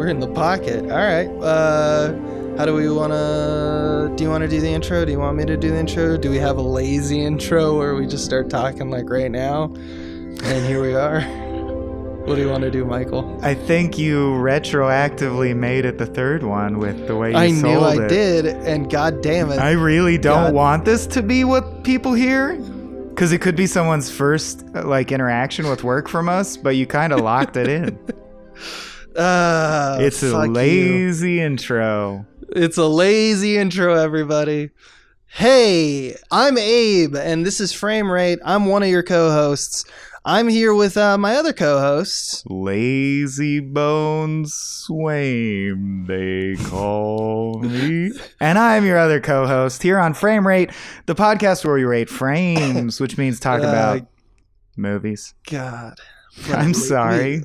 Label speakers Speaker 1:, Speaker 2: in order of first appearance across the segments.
Speaker 1: We're in the pocket. All right. How do we want to... Do you want to do the intro? Do you want me to do the intro? Do we have a lazy intro where we just start talking like right now? And here we are. What do you want to do, Michael?
Speaker 2: I think you retroactively made it the third one with the way you sold it.
Speaker 1: I knew I did, and god damn it.
Speaker 2: I really don't want this to be what people hear. Because it could be someone's first interaction with work from us, but you kind of locked it in. It's a lazy intro.
Speaker 1: It's a lazy intro, everybody. Hey, I'm Abe, and this is Frame Rate. I'm one of your co-hosts. I'm here with my other co-hosts.
Speaker 2: Lazy Bones Swaim, they call me. And I'm your other co-host here on Frame Rate, the podcast where we rate frames, which means talk about movies.
Speaker 1: God.
Speaker 2: I'm sorry.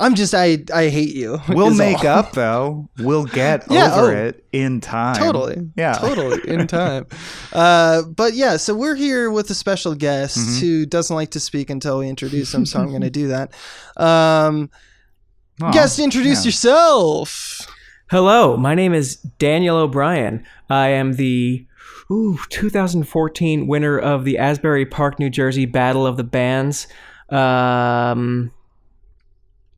Speaker 1: I'm just, I hate you.
Speaker 2: We'll make up, though. We'll get over it in time.
Speaker 1: Totally.
Speaker 2: Yeah.
Speaker 1: Totally, in time. But yeah, so we're here with a special guest who doesn't like to speak until we introduce him, so I'm going to do that. Guest, introduce yourself.
Speaker 3: Hello, my name is Daniel O'Brien. I am the 2014 winner of the Asbury Park, New Jersey Battle of the Bands.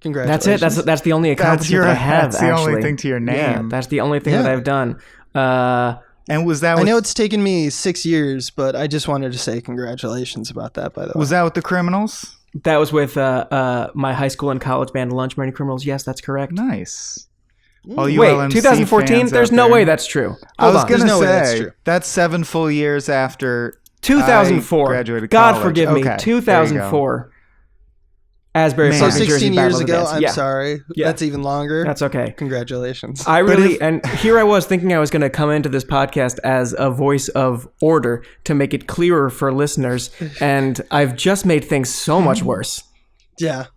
Speaker 1: Congratulations.
Speaker 3: That's it. That's the only accomplishment I have.
Speaker 2: That's the only thing to your name.
Speaker 3: Yeah, that's the only thing that I've done.
Speaker 2: And was that?
Speaker 1: I know it's taken me 6 years, but I just wanted to say congratulations about that. By the way,
Speaker 2: was that with the Criminals?
Speaker 3: That was with my high school and college band, Lunch Money Criminals. Yes, that's correct.
Speaker 2: Nice.
Speaker 3: Wait, 2014? There's no way that's true.
Speaker 2: I was going to say that's 7 full years after
Speaker 3: 2004.
Speaker 2: I graduated
Speaker 3: God
Speaker 2: college.
Speaker 3: forgive me. 2004. Asbury Park,
Speaker 1: so
Speaker 3: New
Speaker 1: 16
Speaker 3: Jersey
Speaker 1: years
Speaker 3: Battle
Speaker 1: ago.
Speaker 3: of the Bands.
Speaker 1: I'm sorry.
Speaker 3: Yeah.
Speaker 1: That's even longer.
Speaker 3: That's okay.
Speaker 1: Congratulations.
Speaker 3: And here I was thinking I was going to come into this podcast as a voice of order to make it clearer for listeners, and I've just made things so much worse.
Speaker 1: Yeah.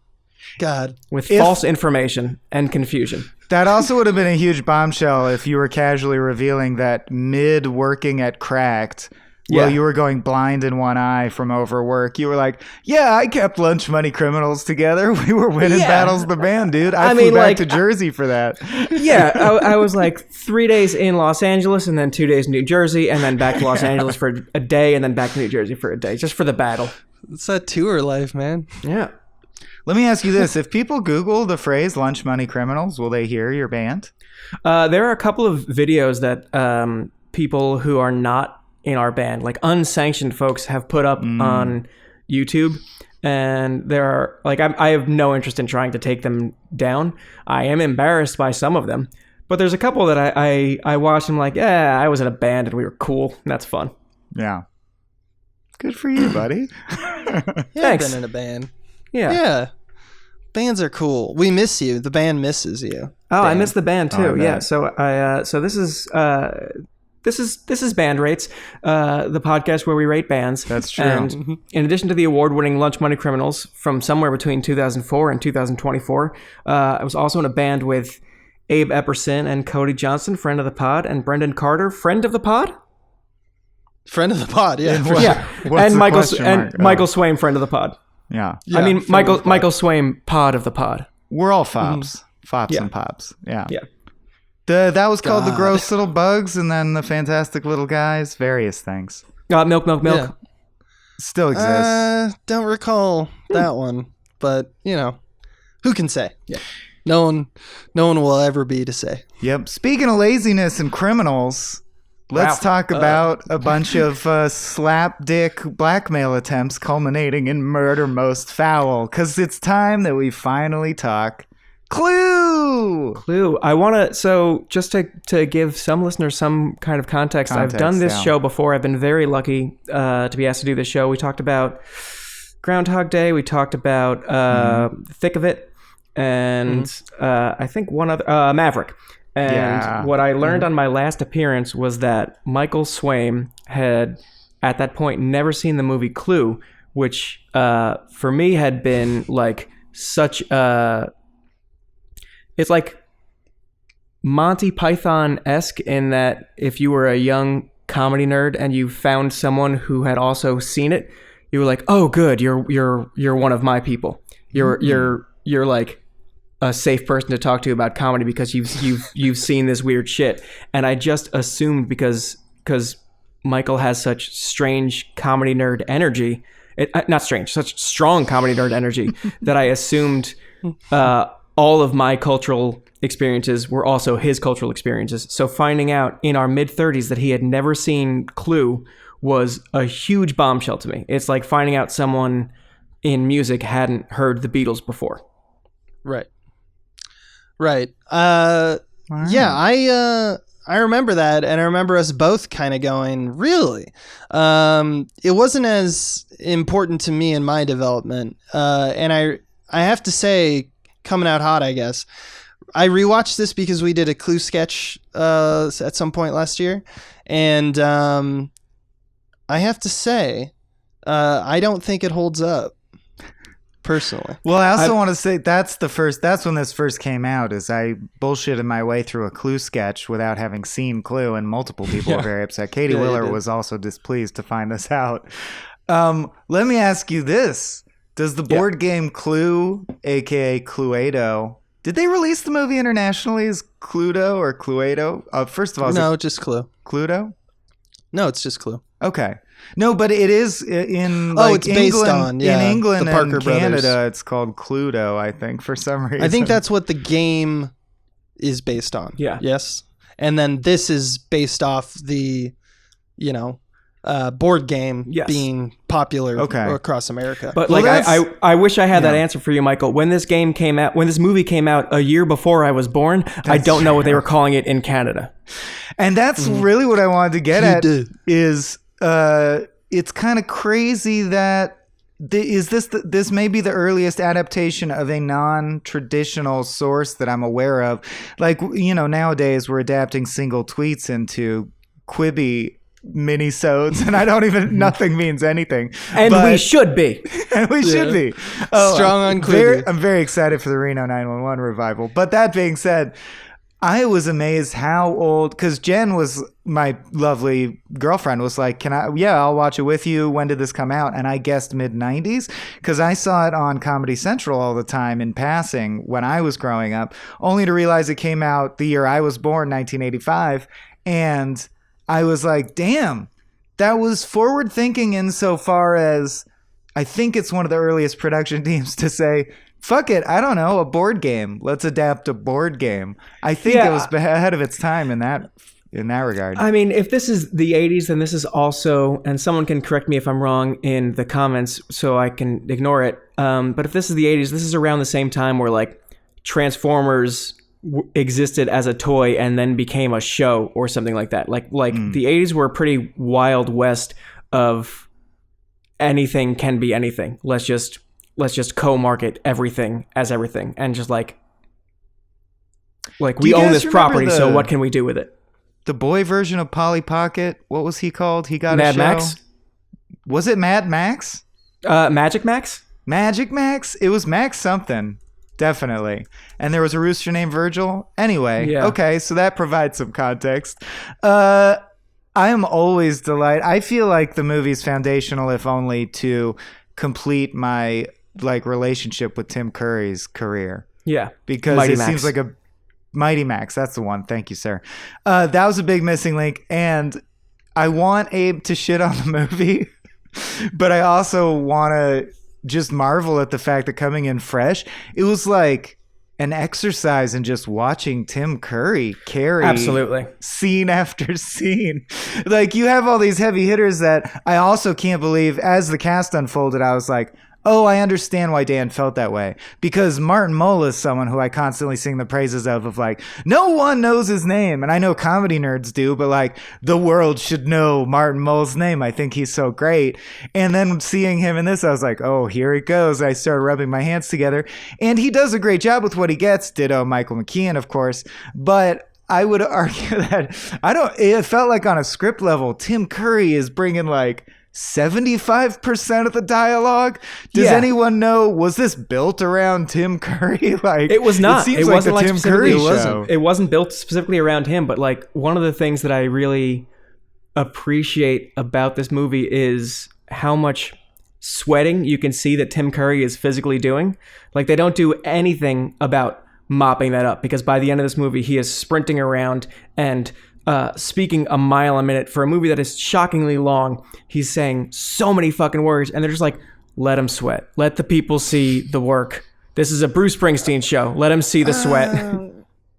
Speaker 1: God.
Speaker 3: With false information and confusion.
Speaker 2: That also would have been a huge bombshell if you were casually revealing that mid-working at Cracked, while you were going blind in one eye from overwork, you were like, yeah, I kept Lunch Money Criminals together. We were winning battles of the band, dude. I flew back to Jersey for that.
Speaker 3: Yeah, I was like 3 days in Los Angeles and then 2 days in New Jersey and then back to Los Angeles for a day and then back to New Jersey for a day, just for the battle.
Speaker 1: It's that tour life, man.
Speaker 3: Yeah.
Speaker 2: Let me ask you this. If people Google the phrase Lunch Money Criminals, will they hear your band?
Speaker 3: There are a couple of videos that people who are not in our band, like unsanctioned folks, have put up on YouTube, and there are I have no interest in trying to take them down. I am embarrassed by some of them, but there's a couple that I watched and I'm like, yeah, I was in a band and we were cool, and that's fun.
Speaker 2: Yeah, good for you, buddy.
Speaker 1: Thanks. I've been in a band.
Speaker 3: Yeah.
Speaker 1: Bands are cool. We miss you. The band misses you.
Speaker 3: Oh, I miss the band too.
Speaker 2: Oh,
Speaker 3: yeah. So This is Band Rates, the podcast where we rate bands.
Speaker 2: That's true.
Speaker 3: And in addition to the award-winning Lunch Money Criminals from somewhere between 2004 and 2024, I was also in a band with Abe Epperson and Cody Johnson, friend of the pod, and Brendan Carter, friend of the pod?
Speaker 1: Friend of the pod, yeah.
Speaker 3: And Michael Swaim, friend of the pod.
Speaker 2: Yeah.
Speaker 3: I mean, Michael Swaim, pod of the pod.
Speaker 2: We're all fops. Fops and pops. Yeah.
Speaker 3: Yeah.
Speaker 2: That was called The Gross Little Bugs, and then The Fantastic Little Guys, various things.
Speaker 3: Milk.
Speaker 1: Yeah.
Speaker 2: Still exists.
Speaker 1: Don't recall that one, but, who can say? Yeah. No one will ever be to say.
Speaker 2: Yep. Speaking of laziness and criminals, let's talk about a bunch of slapdick blackmail attempts culminating in Murder Most Foul, because it's time that we finally talk Clue.
Speaker 3: I want to, so just to give some listeners some kind of context, I've done this show before. I've been very lucky to be asked to do this show. We talked about Groundhog Day. We talked about Thick of It, and I think one other, Maverick. And what I learned on my last appearance was that Michael Swaim had, at that point, never seen the movie Clue, which for me had been like such a... It's like Monty Python-esque in that if you were a young comedy nerd and you found someone who had also seen it, you were like, "Oh, good, you're one of my people. You're like a safe person to talk to about comedy because you've seen this weird shit. And I just assumed because Michael has such strange comedy nerd energy, such strong comedy nerd energy that I assumed all of my cultural experiences were also his cultural experiences. So finding out in our mid-30s that he had never seen Clue was a huge bombshell to me. It's like finding out someone in music hadn't heard the Beatles before.
Speaker 1: Right. Wow. Yeah, I remember that, and I remember us both kind of going, really? It wasn't as important to me in my development. And I have to say, coming out hot, I guess, I rewatched this because we did a Clue sketch at some point last year, and I have to say, I don't think it holds up. Personally.
Speaker 2: Well, I also want to say that's when this first came out, is I bullshitted my way through a Clue sketch without having seen Clue, and multiple people were very upset. Katie Willer was also displeased to find this out. Let me ask you this. Does the board game Clue, aka Cluedo, did they release the movie internationally as Cluedo or Cluedo? First of all,
Speaker 1: no, just Clue.
Speaker 2: Cluedo?
Speaker 1: No, it's just Clue.
Speaker 2: Okay. No, but it is in
Speaker 1: it's based on
Speaker 2: in England
Speaker 1: the Parker
Speaker 2: and Canada.
Speaker 1: Brothers.
Speaker 2: It's called Cluedo, I think, for some reason.
Speaker 1: I think that's what the game is based on.
Speaker 3: Yeah.
Speaker 1: Yes. And then this is based off the, board game being popular across America.
Speaker 3: But I wish I had that answer for you, Michael. When this movie came out a year before I was born, I don't know what they were calling it in Canada.
Speaker 2: And that's really what I wanted to get at. Is it's kind of crazy that this may be the earliest adaptation of a non-traditional source that I'm aware of. Like, nowadays we're adapting single tweets into Quibi minisodes, and I don't even, nothing means anything.
Speaker 3: And we should be.
Speaker 2: And we should be.
Speaker 1: Strong on Quibi.
Speaker 2: I'm very excited for the Reno 911 revival. But that being said, I was amazed how old, because Jen was, my lovely girlfriend, was like, I'll watch it with you. When did this come out? And I guessed mid-90s, because I saw it on Comedy Central all the time in passing when I was growing up, only to realize it came out the year I was born, 1985. And I was like, damn, that was forward thinking insofar as I think it's one of the earliest production teams to say, fuck it, I don't know, a board game. Let's adapt a board game. I think it was ahead of its time in that regard.
Speaker 3: I mean, if this is the 80s, then this is also, and someone can correct me if I'm wrong in the comments so I can ignore it. But if this is the 80s, this is around the same time where like Transformers existed as a toy and then became a show or something like that. Like the 80s were a pretty wild west of anything can be anything. Let's just co-market everything as everything, and just like we own this property, so what can we do with it?
Speaker 2: The boy version of Polly Pocket, what was he called? He got
Speaker 3: Mad
Speaker 2: a show.
Speaker 3: Max?
Speaker 2: Was it Mad Max?
Speaker 3: Magic Max?
Speaker 2: Magic Max? It was Max something. Definitely. And there was a rooster named Virgil. Anyway, okay, so that provides some context. I am always delighted. I feel like the movie's foundational, if only to complete my relationship with Tim Curry's career.
Speaker 3: Yeah.
Speaker 2: Because
Speaker 3: Mighty
Speaker 2: it
Speaker 3: Max.
Speaker 2: seems like a Mighty Max. That's the one. Thank you, sir. That was a big missing link. And I want Abe to shit on the movie, but I also want to just marvel at the fact that coming in fresh, it was like an exercise in just watching Tim Curry carry
Speaker 3: absolutely
Speaker 2: scene after scene. Like, you have all these heavy hitters that I also can't believe, as the cast unfolded, I was like, oh, I understand why Dan felt that way. Because Martin Mull is someone who I constantly sing the praises of like, no one knows his name. And I know comedy nerds do, but like, the world should know Martin Mull's name. I think he's so great. And then seeing him in this, I was like, oh, here it goes. I started rubbing my hands together. And he does a great job with what he gets. Ditto Michael McKean, of course. But I would argue that it felt like on a script level, Tim Curry is bringing like 75% of the dialogue. Does anyone know, was this built around Tim Curry? Like,
Speaker 3: it was not.
Speaker 2: It seems like the Tim Curry show.
Speaker 3: It wasn't built specifically around him, but like one of the things that I really appreciate about this movie is how much sweating you can see that Tim Curry is physically doing. Like, they don't do anything about mopping that up, because by the end of this movie, he is sprinting around and speaking a mile a minute for a movie that is shockingly long. He's saying so many fucking words, and they're just like, let him sweat. Let the people see the work. This is a Bruce Springsteen show. Let him see the sweat.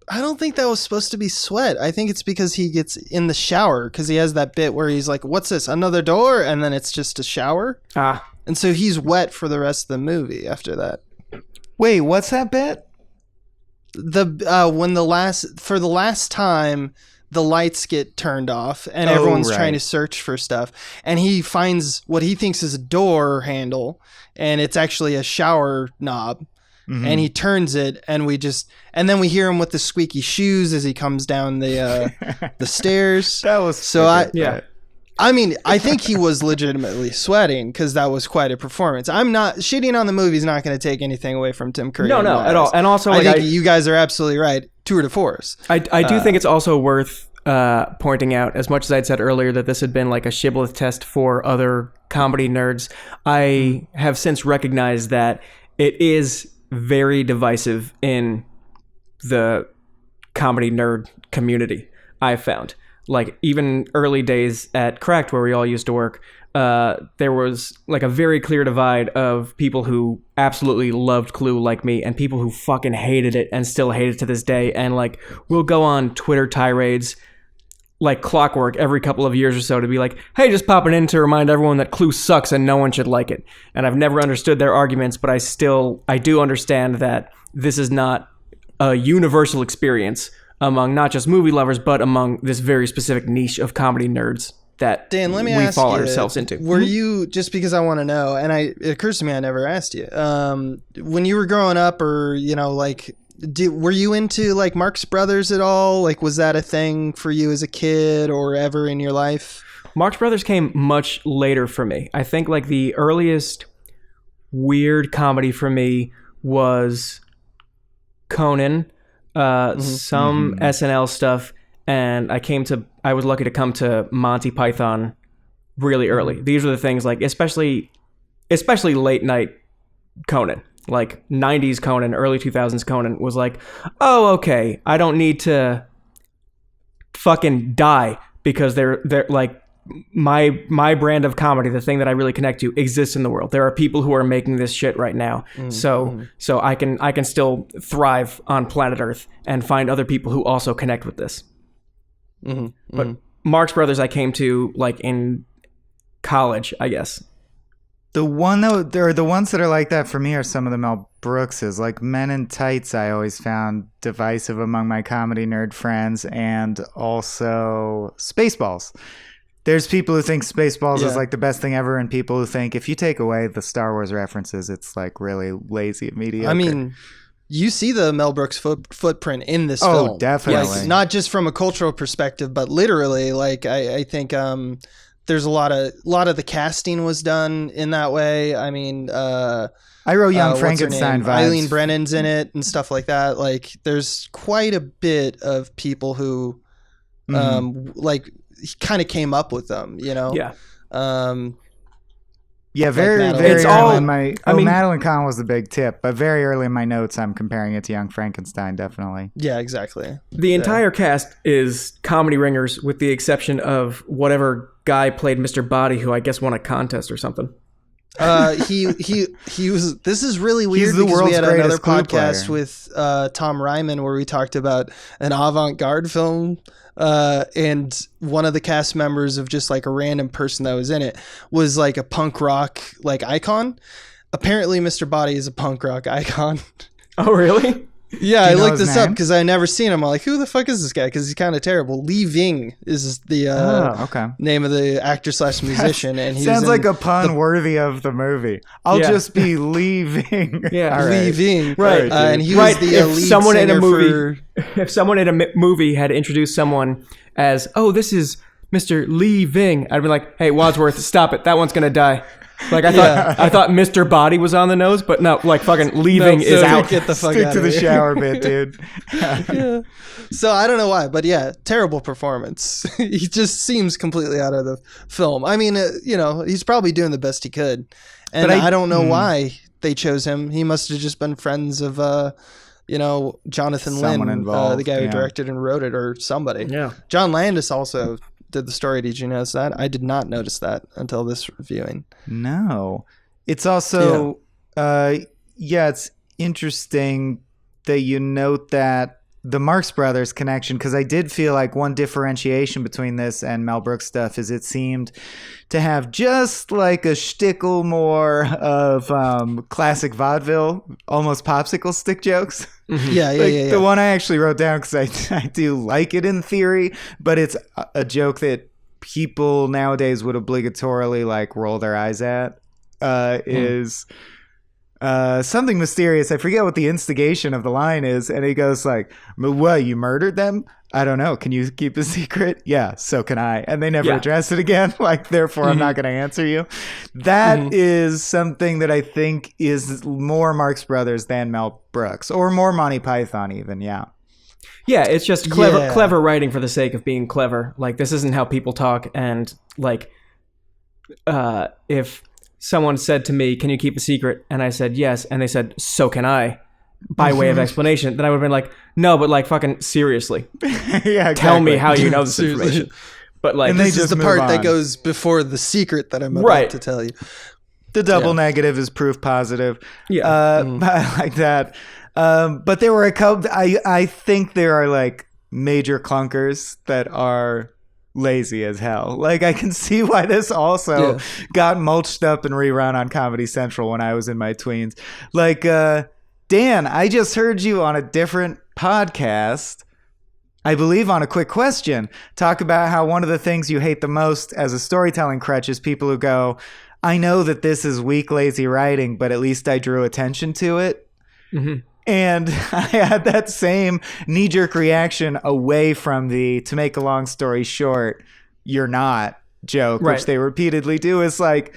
Speaker 1: I don't think that was supposed to be sweat. I think it's because he gets in the shower, because he has that bit where he's like, what's this, another door? And then it's just a shower. And so he's wet for the rest of the movie after that.
Speaker 2: Wait, what's that bit?
Speaker 1: When the last time the lights get turned off and everyone's trying to search for stuff, and he finds what he thinks is a door handle, and it's actually a shower knob. And he turns it, and then we hear him with the squeaky shoes as he comes down the stairs.
Speaker 2: That was
Speaker 1: I mean, I think he was legitimately sweating, because that was quite a performance. I'm not shitting on the movie. Is not going to take anything away from Tim Curry.
Speaker 3: No, at all. And also,
Speaker 1: I think you guys are absolutely right. Tour de force.
Speaker 3: I do think it's also worth pointing out, as much as I'd said earlier that this had been like a shibboleth test for other comedy nerds, I have since recognized that it is very divisive in the comedy nerd community, I've found. Like, even early days at Cracked, where we all used to work, there was like a very clear divide of people who absolutely loved Clue like me, and people who fucking hated it and still hate it to this day. And like, we'll go on Twitter tirades like clockwork every couple of years or so to be like, hey, just popping in to remind everyone that Clue sucks and no one should like it. And I've never understood their arguments, but I do understand that this is not a universal experience among not just movie lovers, but among this very specific niche of comedy nerds that
Speaker 1: Dan, let me
Speaker 3: we
Speaker 1: ask
Speaker 3: fall
Speaker 1: you,
Speaker 3: ourselves into.
Speaker 1: Were you, just because I want to know, and it occurs to me I never asked you, when you were growing up, or, you know, like, were you into like Marx Brothers at all? Like, was that a thing for you as a kid or ever in your life?
Speaker 3: Marx Brothers came much later for me. I think like the earliest weird comedy for me was Conan, some SNL stuff, and I was lucky to come to Monty Python really early. These are the things like, especially late night Conan. Like 90s Conan, early 2000s Conan was like, oh, okay, I don't need to fucking die because they're like my brand of comedy, the thing that I really connect to, exists in the world. There are people who are making this shit right now. So I can still thrive on planet Earth and find other people who also connect with this. But Marx Brothers I came to like in college, I guess.
Speaker 2: The ones that are like that for me are some of the Mel Brookses, like Men in Tights. I always found divisive among my comedy nerd friends, and also Spaceballs. There's people who think Spaceballs is like the best thing ever, and people who think if you take away the Star Wars references, it's like really lazy and mediocre.
Speaker 1: I mean, you see the Mel Brooks footprint in this film.
Speaker 2: Oh, definitely.
Speaker 1: Like, not just from a cultural perspective, but literally. Like, I think there's a lot of the casting was done in that way. I mean, I
Speaker 2: wrote Young Frankenstein vibes.
Speaker 1: Eileen Brennan's in it and stuff like that. Like, there's quite a bit of people who, like, kind of came up with them, you know?
Speaker 3: Yeah.
Speaker 2: Yeah, very
Speaker 1: Madeline.
Speaker 2: very
Speaker 1: It's
Speaker 2: early in my... Madeline Kahn was the big tip, but very early in my notes, I'm comparing it to Young Frankenstein, definitely.
Speaker 1: Yeah, exactly.
Speaker 3: The entire cast is comedy ringers, with the exception of whatever guy played Mr. Body, who I guess won a contest or something.
Speaker 1: He was. This is really weird because we had another podcast with Tom Ryman where we talked about an avant-garde film. And one of the cast members of just like a random person that was in it was like a punk rock like icon. Apparently Mr. Body is a punk rock icon.
Speaker 3: Oh, really?
Speaker 1: Yeah, I looked this up because I never seen him. I'm like, who the fuck is this guy? Because he's kind of terrible. Lee Ving is the name of the actor / musician, and he
Speaker 2: sounds like a pun worthy of the movie. I'll just be Lee Ving.
Speaker 3: Yeah,
Speaker 1: Lee Ving.
Speaker 3: Right,
Speaker 1: and he was the lead
Speaker 3: someone in a
Speaker 1: singer
Speaker 3: movie. If someone in a movie had introduced someone as, "Oh, this is Mr. Lee Ving," I'd be like, "Hey, Wadsworth, stop it! That one's gonna die." Like I thought Mr. Body was on the nose, but no, like fucking leaving is out.
Speaker 1: Get the fuck
Speaker 2: Stick
Speaker 1: out
Speaker 2: to
Speaker 1: of
Speaker 2: the
Speaker 1: here.
Speaker 2: shower bit, dude.
Speaker 1: Yeah. So I don't know why, but yeah, terrible performance. He just seems completely out of the film. I mean, you know, he's probably doing the best he could, and I don't know why they chose him. He must have just been friends of Jonathan
Speaker 2: Someone
Speaker 1: Lynn,
Speaker 2: involved,
Speaker 1: the guy who directed and wrote it, or somebody.
Speaker 3: Yeah.
Speaker 1: John Landis also did the story. Did you notice that? I did not notice that until this viewing.
Speaker 2: No. It's also, it's interesting that you note that the Marx Brothers connection, because I did feel like one differentiation between this and Mel Brooks stuff is it seemed to have just like a shtickle more of classic vaudeville, almost popsicle stick jokes.
Speaker 1: Mm-hmm. Yeah.
Speaker 2: The one I actually wrote down because I do like it in theory, but it's a joke that people nowadays would obligatorily like roll their eyes at. Is something mysterious. I forget what the instigation of the line is, and he goes like, "What? You murdered them? I don't know. Can you keep a secret?" Yeah, so can I. And they never address it again. Like, therefore, I'm not going to answer you. That is something that I think is more Marx Brothers than Mel Brooks, or more Monty Python, even. Yeah.
Speaker 3: Yeah, it's just clever writing for the sake of being clever. Like, this isn't how people talk, and like, if someone said to me, "Can you keep a secret?" and I said yes, and they said, "So can I," by way of explanation, then I would have been like, "No, but like fucking seriously,
Speaker 2: exactly.
Speaker 3: Tell me how you know this information." But like,
Speaker 1: and this is the part that goes before the secret that I'm about to tell you.
Speaker 2: The double negative is proof positive.
Speaker 3: Yeah,
Speaker 2: I like that. But there were a couple. I think there are like major clunkers that are lazy as hell. Like, I can see why this also got mulched up and rerun on Comedy Central when I was in my tweens. Like, Dan, I just heard you on a different podcast, I believe on A Quick Question, talk about how one of the things you hate the most as a storytelling crutch is people who go, "I know that this is weak, lazy writing, but at least I drew attention to it." Mm-hmm. And I had that same knee-jerk reaction away from the, to make a long story short, "you're not" joke, which they repeatedly do. Is like,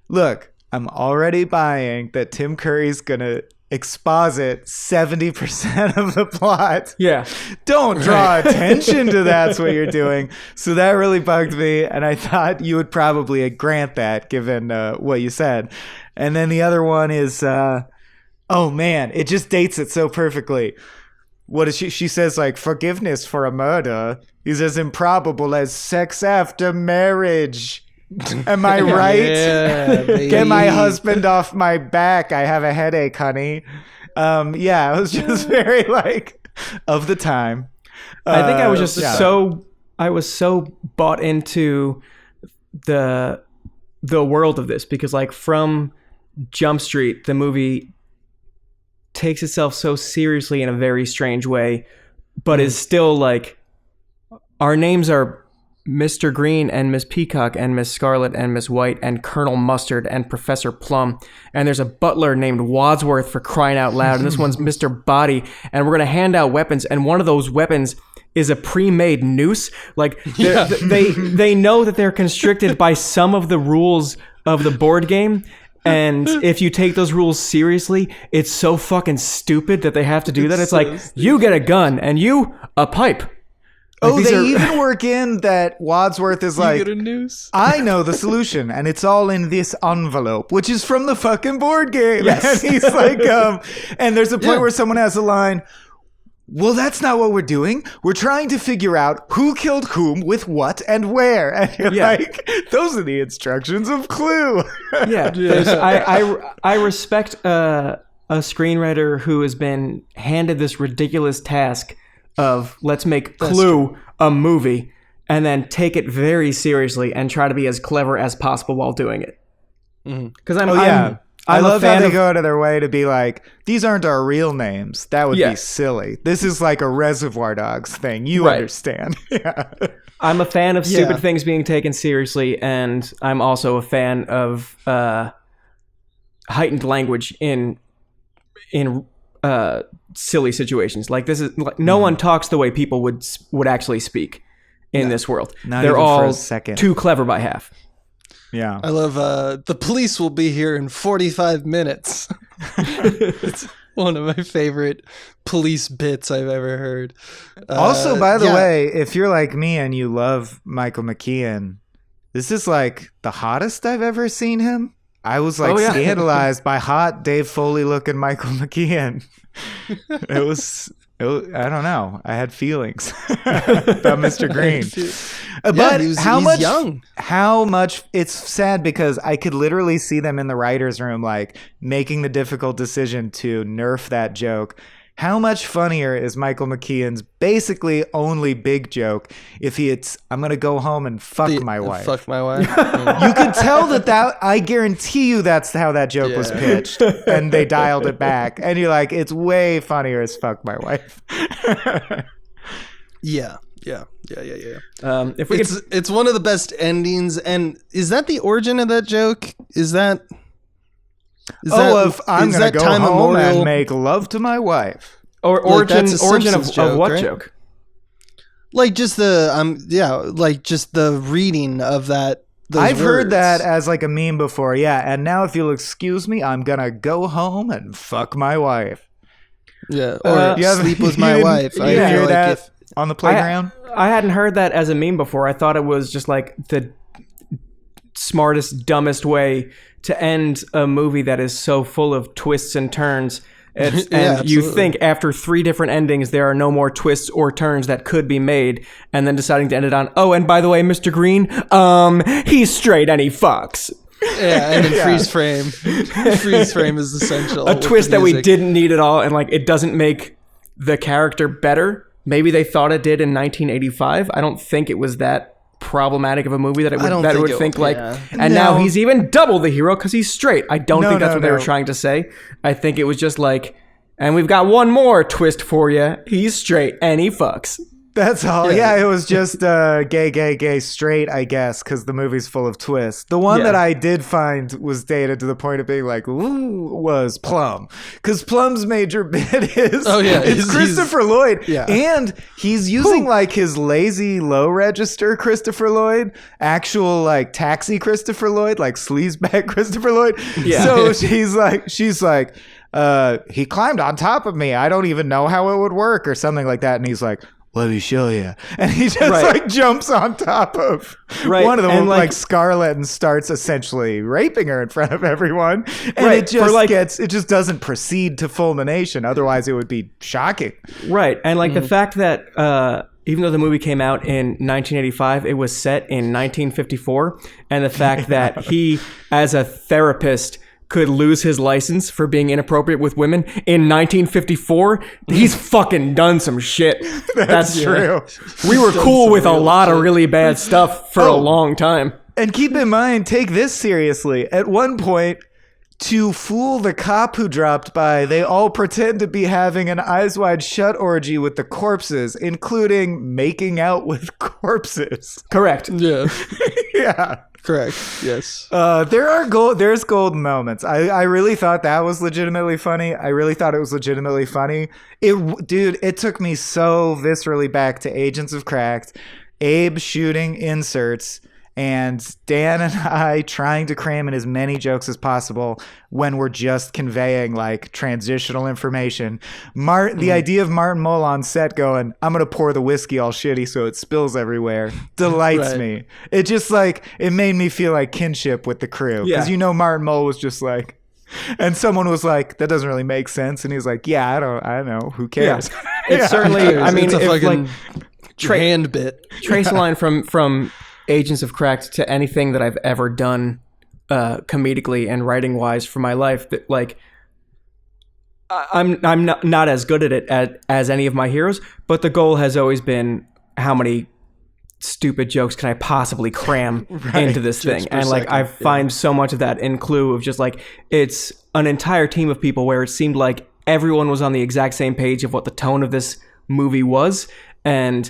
Speaker 2: look, I'm already buying that Tim Curry's going to exposit 70% of the plot.
Speaker 3: Yeah.
Speaker 2: Don't draw attention to that's what you're doing. So that really bugged me, and I thought you would probably grant that given what you said. And then the other one is... oh man, it just dates it so perfectly. What is she? She says like, "Forgiveness for a murder is as improbable as sex after marriage." Am I right?
Speaker 1: Yeah,
Speaker 2: Get my husband off my back. I have a headache, honey. It was just very like of the time.
Speaker 3: I think I was just I was so bought into the world of this because like from Jump Street, the movie takes itself so seriously in a very strange way, but is still like, our names are Mr. Green and Miss Peacock and Miss Scarlet and Miss White and Colonel Mustard and Professor Plum, and there's a butler named Wadsworth, for crying out loud, and this one's Mr. Body, and we're gonna hand out weapons, and one of those weapons is a pre-made noose. Like they know that they're constricted by some of the rules of the board game. And if you take those rules seriously, it's so fucking stupid that they have to do that. It's so like, stupid. You get a gun and you a pipe.
Speaker 2: Like, they even work in that Wadsworth is like,
Speaker 1: get a noose?
Speaker 2: "I know the solution, and it's all in this envelope," which is from the fucking board game.
Speaker 3: Yes.
Speaker 2: And he's like, and there's a point where someone has a line, "Well, that's not what we're doing. We're trying to figure out who killed whom with what and where." And you're like, those are the instructions of Clue.
Speaker 3: I respect a screenwriter who has been handed this ridiculous task of, let's make Clue a movie, and then take it very seriously and try to be as clever as possible while doing it. Because
Speaker 2: I love how they go out of their way to be like, "These aren't our real names. That would be silly. This is like a Reservoir Dogs thing. You understand."
Speaker 3: I'm a fan of stupid things being taken seriously, and I'm also a fan of heightened language in silly situations. Like, this is like, no one talks the way people would actually speak in this world. They're all too clever by half.
Speaker 2: Yeah.
Speaker 1: I love the police will be here in 45 minutes. It's one of my favorite police bits I've ever heard.
Speaker 2: Also, by the way, if you're like me and you love Michael McKean, this is like the hottest I've ever seen him. I was like scandalized by hot Dave Foley looking Michael McKean. It was I don't know. I had feelings about Mr. Green. But he's young. How much it's sad because I could literally see them in the writer's room like making the difficult decision to nerf that joke. How much funnier is Michael McKean's basically only big joke if it's I'm going to go home and fuck my wife.
Speaker 1: Fuck my wife.
Speaker 2: You could tell that I guarantee you that's how that joke was pitched and they dialed it back. And you're like, it's way funnier as fuck my wife.
Speaker 1: Yeah. It's one of the best endings. And is that the origin of that joke?
Speaker 2: I'm going to go home and make love to my wife.
Speaker 3: Or origin of what joke?
Speaker 1: Like just the reading of that.
Speaker 2: I've heard that as like a meme before. Yeah. And now if you'll excuse me, I'm going to go home and fuck my wife.
Speaker 1: Yeah. Or sleep with my wife.
Speaker 2: I hear that on the playground.
Speaker 3: I hadn't heard that as a meme before. I thought it was just like the smartest, dumbest way to end a movie that is so full of twists and turns. And you think after 3 different endings, there are no more twists or turns that could be made. And then deciding to end it on, oh, and by the way, Mr. Green, he's straight and he fucks.
Speaker 1: Yeah, and then freeze frame. Freeze frame is essential.
Speaker 3: A twist that we didn't need at all. And like, it doesn't make the character better. Maybe they thought it did in 1985. I don't think it was that problematic of a movie that it would think like, and now he's even double the hero because he's straight. I don't think that's what they were trying to say. I think it was just like, and we've got one more twist for you. He's straight and he fucks.
Speaker 2: That's all. Yeah, it was just gay, straight, I guess, because the movie's full of twists. The one that I did find was dated to the point of being like, ooh, was Plum. Because Plum's major bit is it's Christopher Lloyd. Yeah. And he's using like his lazy low register Christopher Lloyd, actual like taxi Christopher Lloyd, like sleazebag Christopher Lloyd. Yeah. So she's like, he climbed on top of me. I don't even know how it would work or something like that. And he's like, let me show you. And he just like jumps on top of one of them, and like Scarlett, and starts essentially raping her in front of everyone. And it just it just doesn't proceed to fulmination. Otherwise it would be shocking.
Speaker 3: Right. And like the fact that even though the movie came out in 1985, it was set in 1954. And the fact that he, as a therapist, could lose his license for being inappropriate with women in 1954, he's fucking done some shit.
Speaker 2: That's true.
Speaker 3: We were cool with a lot of really bad stuff for a long time.
Speaker 2: And keep in mind, take this seriously. At one point, to fool the cop who dropped by, they all pretend to be having an Eyes Wide Shut orgy with the corpses, including making out with corpses.
Speaker 3: Correct.
Speaker 1: Yeah.
Speaker 2: Yeah.
Speaker 1: Correct. Yes.
Speaker 2: There's golden moments. I really thought that was legitimately funny. I really thought it was legitimately funny. It took me so viscerally back to Agents of Cracked, Abe shooting inserts, and Dan and I trying to cram in as many jokes as possible when we're just conveying like transitional information. The idea of Martin Mull on set going, I'm going to pour the whiskey all shitty so it spills everywhere, delights me. It just like, it made me feel like kinship with the crew. Because Martin Mull was just like, and someone was like, that doesn't really make sense. And he was like, yeah, I don't know. Who cares?
Speaker 3: Yeah. It's certainly, I mean,
Speaker 1: it's a fucking hand bit.
Speaker 3: Trace a line from Agents of Cracked to anything that I've ever done comedically and writing wise for my life, that like I'm not as good at it as any of my heroes, but the goal has always been how many stupid jokes can I possibly cram into this thing. And like I find so much of that in Clue of just like, it's an entire team of people where it seemed like everyone was on the exact same page of what the tone of this movie was, and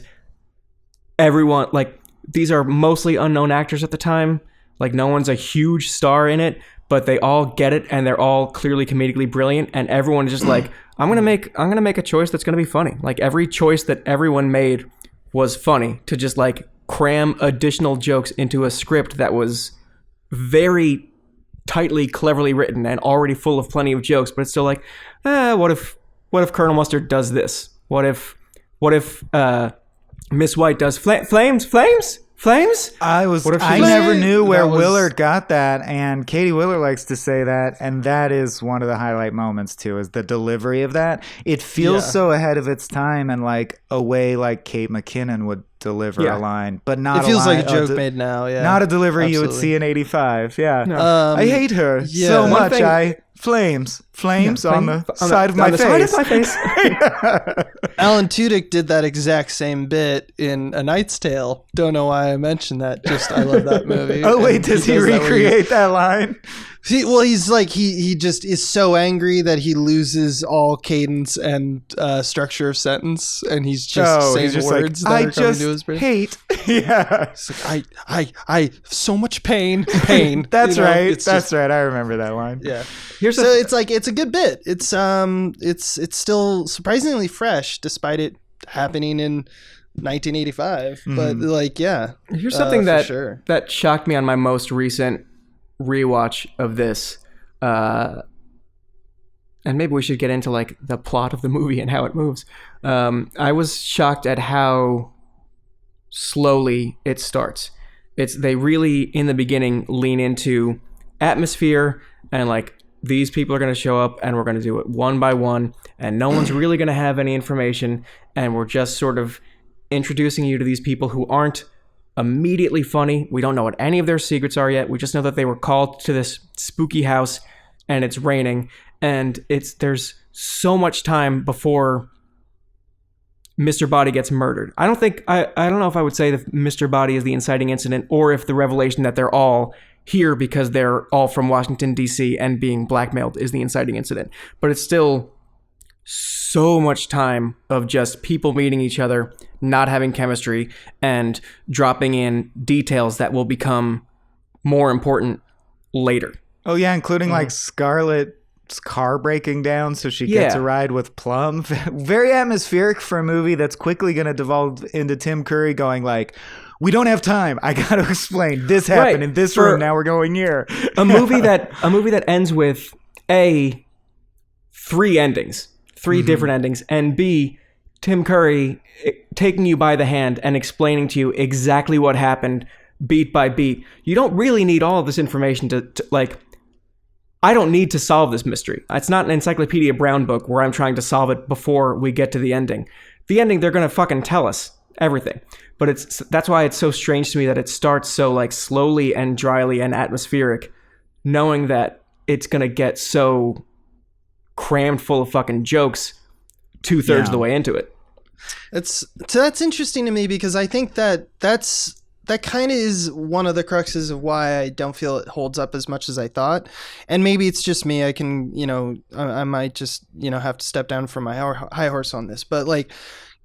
Speaker 3: everyone like, these are mostly unknown actors at the time. Like no one's a huge star in it, but they all get it and they're all clearly comedically brilliant. And everyone is just like, I'm gonna make a choice that's gonna be funny. Like every choice that everyone made was funny, to just like cram additional jokes into a script that was very tightly, cleverly written and already full of plenty of jokes. But it's still like, what if Colonel Mustard does this? What if Miss White does flames? Flames?
Speaker 2: I never knew where Willard got that, and Katie Willard likes to say that, and that is one of the highlight moments too, is the delivery of that. It feels so ahead of its time, and like a way like Kate McKinnon would deliver a line, but not.
Speaker 1: It feels like a joke made now. Yeah,
Speaker 2: not a delivery you would see in '85. Yeah, no. I hate her so much. Flames on the side of my face.
Speaker 1: Alan Tudyk did that exact same bit in A Knight's Tale. Don't know why I mentioned that. Just I love that movie.
Speaker 2: Oh wait, does he recreate that line?
Speaker 1: He's like he just is so angry that he loses all cadence and structure of sentence, and he's just saying words that are coming to his brain.
Speaker 2: Hate. Yeah.
Speaker 1: It's like I so much pain.
Speaker 2: That's right. That's right. I remember that line.
Speaker 1: Yeah. It's a good bit. It's still surprisingly fresh despite it happening in 1985. But
Speaker 3: here's something that shocked me on my most recent rewatch of this, and maybe we should get into like the plot of the movie and how it moves. I was shocked at how slowly it starts. They really in the beginning lean into atmosphere and like these people are going to show up and we're going to do it one by one and no one's really going to have any information, and we're just sort of introducing you to these people who aren't immediately funny. We don't know what any of their secrets are yet. We just know that they were called to this spooky house and it's raining, and there's so much time before Mr. Body gets murdered. I don't know if I would say that Mr. Body is the inciting incident, or if the revelation that they're all here because they're all from Washington DC and being blackmailed is the inciting incident. But it's still so much time of just people meeting each other, not having chemistry, and dropping in details that will become more important later.
Speaker 2: Oh yeah, including like Scarlett's car breaking down so she gets a ride with Plum. Very atmospheric for a movie that's quickly going to devolve into Tim Curry going like, we don't have time. I got to explain. This happened in this room. Now we're going here.
Speaker 3: a movie that ends with three endings. Three different endings, and B, Tim Curry taking you by the hand and explaining to you exactly what happened beat by beat. You don't really need all of this information to like, I don't need to solve this mystery. It's not an Encyclopedia Brown book where I'm trying to solve it before we get to the ending. The ending, they're going to fucking tell us everything. But that's why it's so strange to me that it starts so like slowly and dryly and atmospheric, knowing that it's going to get so crammed full of fucking jokes 2/3 of the way into it.
Speaker 1: That's interesting to me, because I think that kind of is one of the cruxes of why I don't feel it holds up as much as I thought. And maybe it's just me. I can, I might just, have to step down from my high horse on this. But like,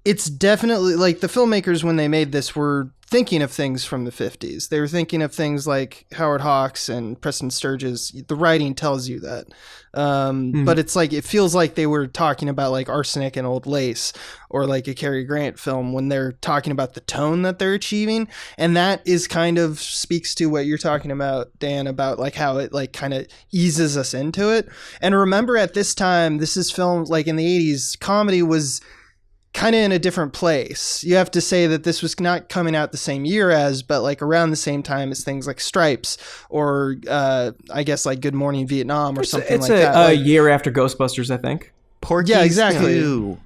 Speaker 1: it's definitely like the filmmakers, when they made this, were thinking of things from the 50s. They were thinking of things like Howard Hawks and Preston Sturges. The writing tells you that. But it's like, it feels like they were talking about like Arsenic and Old Lace, or like a Cary Grant film, when they're talking about the tone that they're achieving. And that is kind of speaks to what you're talking about, Dan, about like how it like kind of eases us into it. And remember, at this time, this is filmed like in the 80s, comedy was kind of in a different place. You have to say that this was not coming out the same year as, but like around the same time as things like Stripes, or I guess like Good Morning Vietnam, or something like that.
Speaker 3: It's a year after Ghostbusters, I think.
Speaker 1: Porky's, yeah, exactly.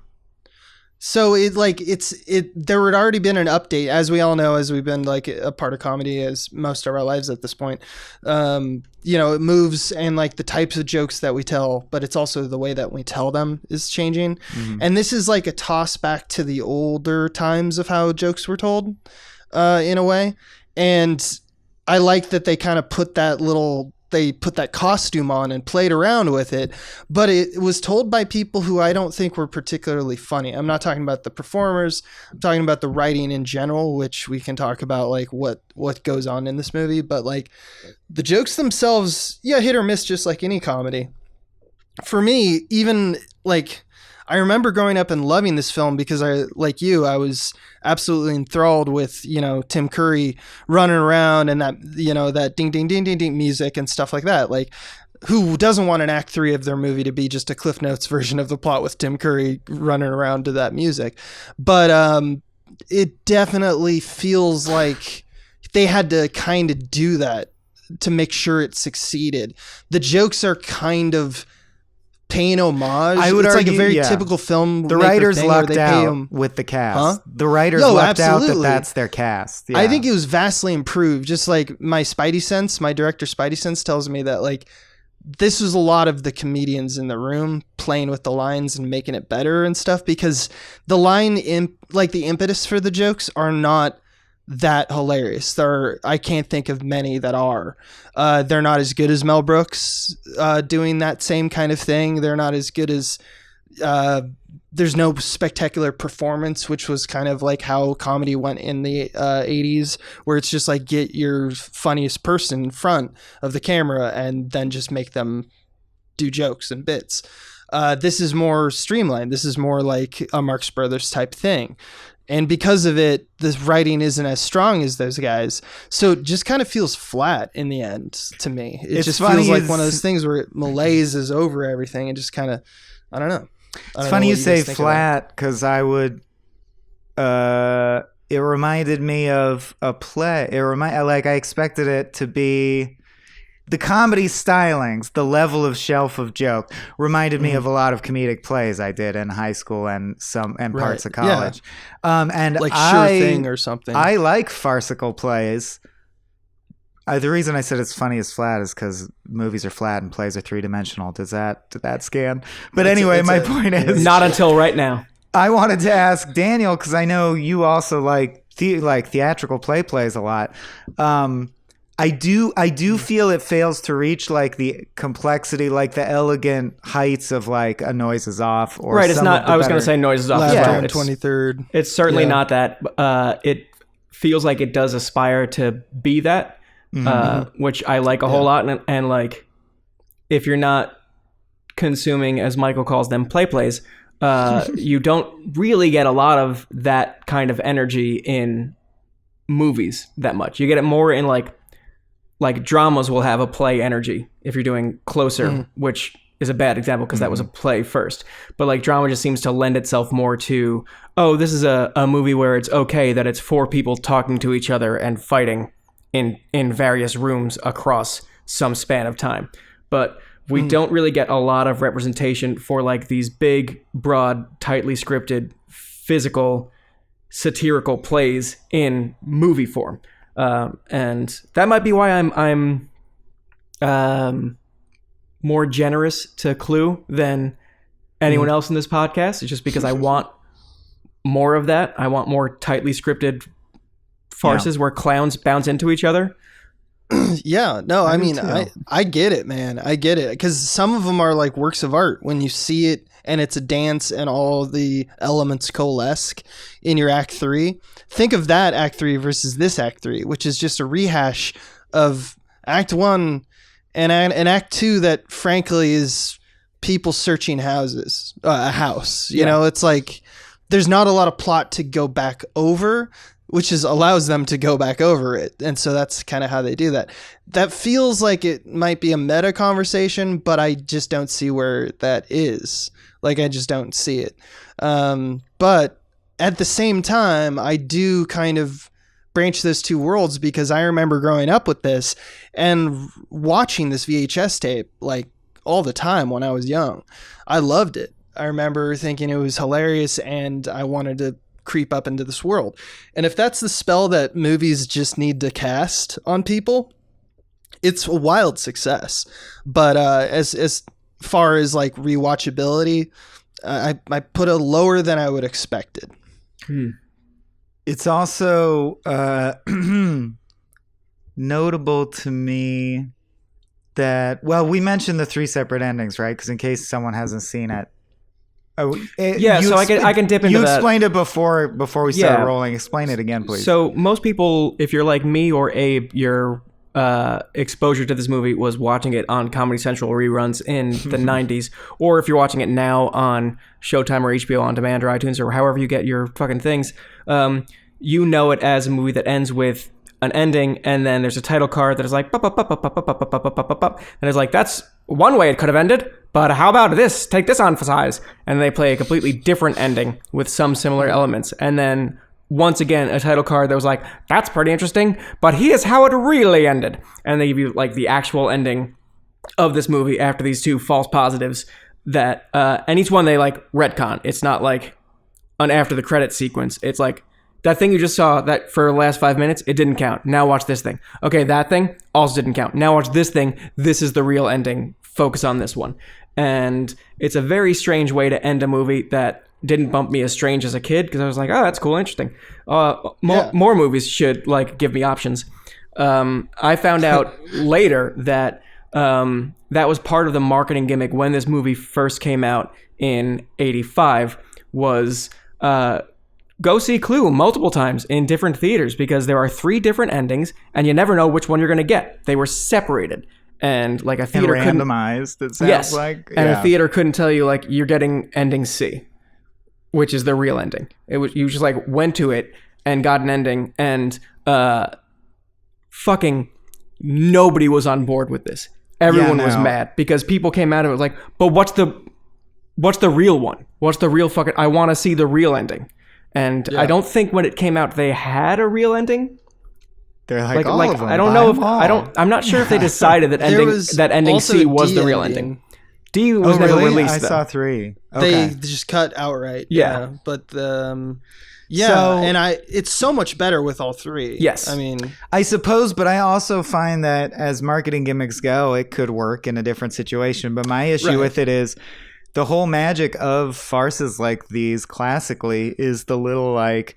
Speaker 1: So there had already been an update, as we all know, as we've been like a part of comedy as most of our lives at this point. It moves, and like the types of jokes that we tell, but it's also the way that we tell them is changing. And this is like a toss back to the older times of how jokes were told, in a way. And I like that they kind of put that costume on and played around with it, but it was told by people who I don't think were particularly funny. I'm not talking about the performers. I'm talking about the writing in general, which we can talk about like what goes on in this movie. But like the jokes themselves, hit or miss, just like any comedy. For me, even like, I remember growing up and loving this film because I was absolutely enthralled with, Tim Curry running around and that, that ding, ding, ding, ding, ding music and stuff like that. Like, who doesn't want an act 3 of their movie to be just a Cliff Notes version of the plot with Tim Curry running around to that music? But it definitely feels like they had to kind of do that to make sure it succeeded. The jokes are kind of paying homage.
Speaker 2: I would
Speaker 1: it's
Speaker 2: argue,
Speaker 1: like a very typical film.
Speaker 2: The writers lucked out with the cast.
Speaker 1: Huh?
Speaker 2: The writers lucked out that that's their cast. Yeah.
Speaker 1: I think it was vastly improved. Just like my Spidey sense, my director Spidey sense tells me that like this was a lot of the comedians in the room playing with the lines and making it better and stuff, because the the impetus for the jokes are not that hilarious. I can't think of many that are. They're not as good as Mel Brooks doing that same kind of thing. They're not as good as there's no spectacular performance, which was kind of like how comedy went in the 80s, where it's just like get your funniest person in front of the camera and then just make them do jokes and bits. This is more streamlined. This is more like a Marx Brothers type thing. And because of it, the writing isn't as strong as those guys. So it just kind of feels flat in the end to me. It just feels like one of those things where it malaises over everything and just kind of, I don't know.
Speaker 2: It's funny you say flat, because I would, it reminded me of a play. I expected it to be, the comedy stylings, the level of shelf of joke reminded me of a lot of comedic plays I did in high school and parts of college. Yeah. And
Speaker 1: like Sure Thing or something.
Speaker 2: I like farcical plays. The reason I said it's funny as flat is because movies are flat and plays are 3-dimensional. Did that scan? But anyway, my point is
Speaker 3: not until right now.
Speaker 2: I wanted to ask Daniel, because I know you also like theatrical plays a lot. I do feel it fails to reach like the complexity, like the elegant heights of like A Noise Is Off. Or
Speaker 3: right, it's not. I was going to say Noise Is Off.
Speaker 1: Last Round 23rd.
Speaker 3: It's certainly not that. It feels like it does aspire to be that, which I like a whole lot. And like, if you're not consuming, as Michael calls them, plays, you don't really get a lot of that kind of energy in movies that much. You get it more in like dramas will have a play energy if you're doing Closer, which is a bad example because that was a play first. But like drama just seems to lend itself more to, oh, this is a movie where it's okay that it's 4 people talking to each other and fighting in various rooms across some span of time. But we don't really get a lot of representation for like these big, broad, tightly scripted, physical, satirical plays in movie form. And that might be why I'm more generous to Clue than anyone else in this podcast. It's just because I want more of that. I want more tightly scripted farces where clowns bounce into each other.
Speaker 1: Yeah, no, I mean, I get it, man. I get it. Because some of them are like works of art when you see it and it's a dance and all the elements coalesce in your Act 3. Think of that Act 3 versus this Act 3, which is just a rehash of Act 1 and Act 2 that frankly is people searching a house. You know, it's like there's not a lot of plot to go back over, which allows them to go back over it. And so that's kind of how they do that. That feels like it might be a meta conversation, but I just don't see where that is. Like, I just don't see it. But at the same time, I do kind of branch those two worlds, because I remember growing up with this and watching this VHS tape like all the time when I was young. I loved it. I remember thinking it was hilarious and I wanted to creep up into this world. And if that's the spell that movies just need to cast on people, it's a wild success. But as far as like rewatchability, I put it lower than I would expected.
Speaker 2: It's also notable to me that, well, we mentioned the 3 separate endings, right? Because in case someone hasn't seen it.
Speaker 3: So I can dip into that.
Speaker 2: You explained it before we started rolling. Explain it again, please.
Speaker 3: So most people, if you're like me or Abe, your exposure to this movie was watching it on Comedy Central reruns in the 90s, or if you're watching it now on Showtime or HBO On Demand or iTunes or however you get your fucking things, you know it as a movie that ends with an ending and then there's a title card that is like, and it's like, that's one way it could have ended, but how about this? Take this on for size. And they play a completely different ending with some similar elements. And then once again, a title card that was like, that's pretty interesting, but here's how it really ended. And they give you like the actual ending of this movie after these two false positives that, and each one they like retcon. It's not like an after the credits sequence. It's like, that thing you just saw that for the last 5 minutes, it didn't count. Now watch this thing. Okay, that thing also didn't count. Now watch this thing. This is the real ending. Focus on this one. And it's a very strange way to end a movie that didn't bump me as strange as a kid, because I was like, oh, that's cool, interesting. More movies should like give me options. I found out later that that was part of the marketing gimmick when this movie first came out in '85 was go see Clue multiple times in different theaters, because there are 3 different endings and you never know which one you're going to get. They were separated. And like a theater
Speaker 2: and randomized, it sounds like.
Speaker 3: And a theater couldn't tell you like you're getting ending C, which is the real ending. It was, you just like went to it and got an ending, and fucking nobody was on board with this. Everyone was mad because people came out of it like, but what's the real one? What's the real fucking? I want to see the real ending. And I don't think when it came out they had a real ending.
Speaker 2: They're like all of them.
Speaker 3: I don't know if I'm not sure if they decided that ending C was the real ending. D was never released.
Speaker 2: I saw 3. Okay.
Speaker 1: They just cut outright. Yeah, but it's so much better with all 3.
Speaker 3: Yes,
Speaker 1: I mean,
Speaker 2: I suppose, but I also find that as marketing gimmicks go, it could work in a different situation. But my issue with it is, the whole magic of farces like these classically is the little like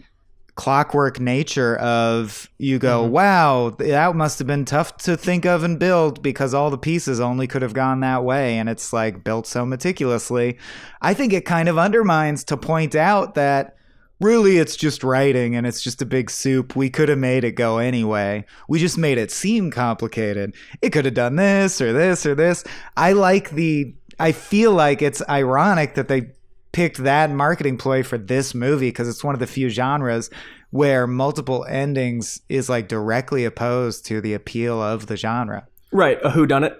Speaker 2: clockwork nature of, you go, wow, that must have been tough to think of and build because all the pieces only could have gone that way, and it's like built so meticulously. I think it kind of undermines to point out that really it's just writing and it's just a big soup. We could have made it go anyway. We just made it seem complicated. It could have done this or this or this. I feel like it's ironic that they picked that marketing ploy for this movie, because it's one of the few genres where multiple endings is like directly opposed to the appeal of the genre.
Speaker 3: Right, a whodunit.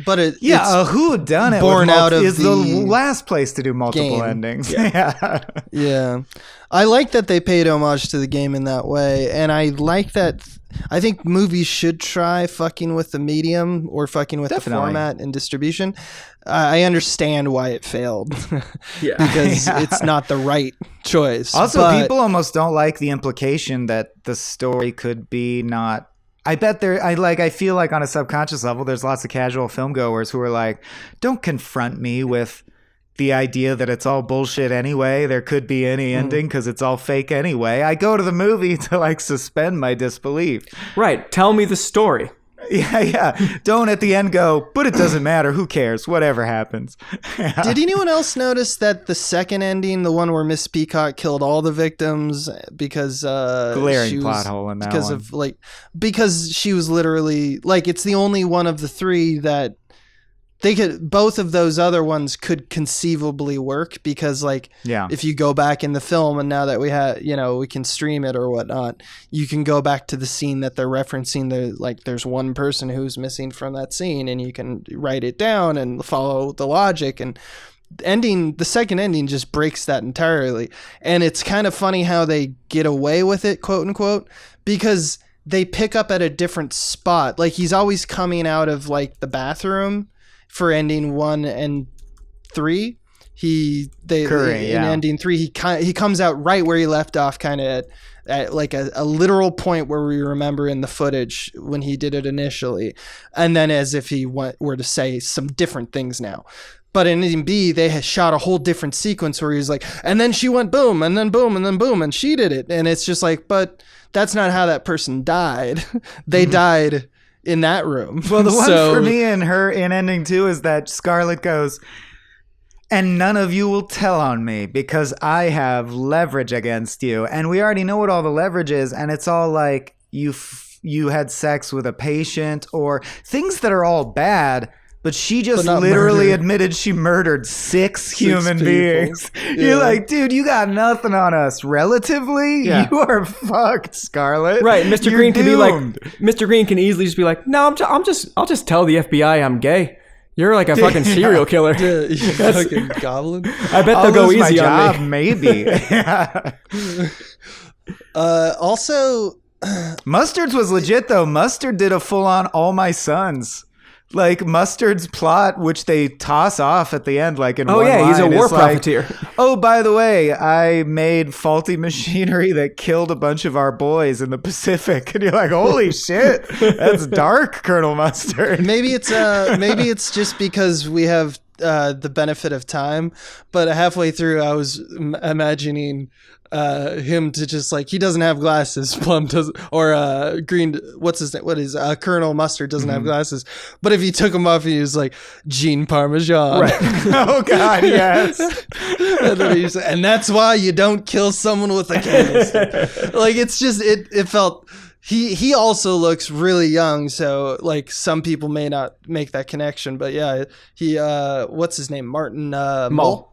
Speaker 1: But
Speaker 2: a whodunit
Speaker 1: born out of
Speaker 2: is the last place to do multiple
Speaker 1: game.
Speaker 2: endings.
Speaker 1: Yeah. I like that they paid homage to the game in that way, and I like that. I think movies should try fucking with the medium or fucking with the format and distribution. I understand why it failed. Because it's not the right choice.
Speaker 2: Also, people almost don't like the implication that the story could be not. I bet I feel like on a subconscious level, there's lots of casual film goers who are like, don't confront me with the idea that it's all bullshit anyway. There could be any ending because it's all fake anyway. I go to the movie to like suspend my disbelief.
Speaker 3: Right. Tell me the story.
Speaker 2: Yeah. Don't at the end go, but it doesn't matter. Who cares? Whatever happens.
Speaker 1: Did anyone else notice that the second ending, the one where Miss Peacock killed all the victims because
Speaker 2: glaring plot hole in that one.
Speaker 1: Because she was literally like, it's the only one of the 3 that both of those other ones could conceivably work, because if you go back in the film, and now that we have, we can stream it or whatnot, you can go back to the scene that they're referencing. There's one person who's missing from that scene, and you can write it down and follow the logic, and the second ending just breaks that entirely. And it's kind of funny how they get away with it, quote unquote, because they pick up at a different spot. Like, he's always coming out of like the bathroom for ending 1 and 3. In ending 3, he comes out right where he left off, kind of at like a literal point where we remember in the footage when he did it initially, and then as if he were to say some different things now. But in ending B, they had shot a whole different sequence where he's like, and then she went boom, and then boom, and then boom, and she did it. And it's just like, but that's not how that person died. They died in that room.
Speaker 2: Well, the one for me in ending 2 is that Scarlett goes, and none of you will tell on me because I have leverage against you. And we already know what all the leverage is. And it's all like you had sex with a patient or things that are all bad. But she just literally admitted she murdered 6 human beings. Yeah. You're like, dude, you got nothing on us. Relatively, you are fucked, Scarlett.
Speaker 3: Right, Mr. Green can be like, Mr. Green can easily just be like, no, I'll just tell the FBI I'm gay. You're like a fucking serial killer.
Speaker 1: You fucking goblin.
Speaker 3: I bet they'll go easy on me.
Speaker 2: Maybe.
Speaker 1: Also,
Speaker 2: Mustard's was legit though. Mustard did a full-on All My Sons. Like Mustard's plot, which they toss off at the end, like in one line,
Speaker 3: he's a war
Speaker 2: is like,
Speaker 3: profiteer.
Speaker 2: oh, by the way, I made faulty machinery that killed a bunch of our boys in the Pacific, and you're like, holy shit, that's dark, Colonel Mustard.
Speaker 1: maybe it's just because we have the benefit of time, but halfway through I was imagining him to just like, he doesn't have glasses, Plum doesn't, or Green, what's his name, Colonel Mustard doesn't have glasses, but if he took them off, he was like Gene Parmesan,
Speaker 3: Right.
Speaker 2: Oh god, yes.
Speaker 1: and that's why you don't kill someone with a canister. Like, it's just, it felt, he also looks really young, so like some people may not make that connection, but yeah, he what's his name, Martin Mull.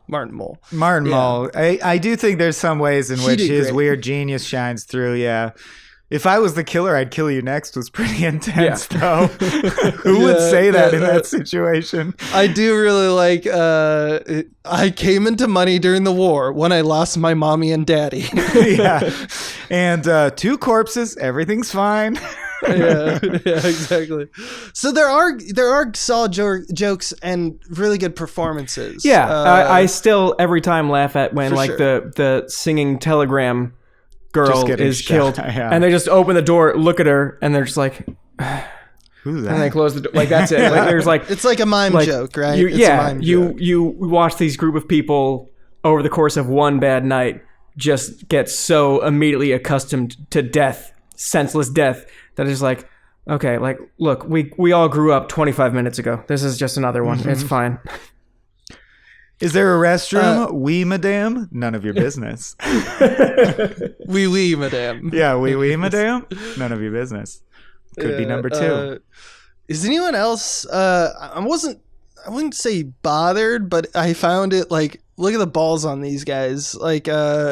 Speaker 1: I do think there's some ways in which his weird genius shines through. Yeah, if I was the killer, I'd kill you next was pretty intense though. Who would say that in that situation? I do really like I came into money during the war when I lost my mommy and daddy.
Speaker 2: Yeah, and 2 corpses, everything's fine.
Speaker 1: yeah, exactly. So there are solid jokes and really good performances.
Speaker 3: Yeah, I still every time laugh at when like the singing telegram girl is killed, and they just open the door, look at her, and they're just like,
Speaker 2: who's that?
Speaker 3: And they close the door. Like that's it. Like there's like
Speaker 1: it's like a mime joke, right?
Speaker 3: You watch these group of people over the course of one bad night just get so immediately accustomed to death, senseless death, that it's like, okay, like look, we all grew up 25 minutes ago. This is just another one. It's fine.
Speaker 2: Is there a restroom? Oui, madame. None of your business.
Speaker 1: Oui, madame.
Speaker 2: Yeah, oui, madame. None of your business. Could be number 2.
Speaker 1: Is anyone else? I wouldn't say bothered, but I found it like, look at the balls on these guys, like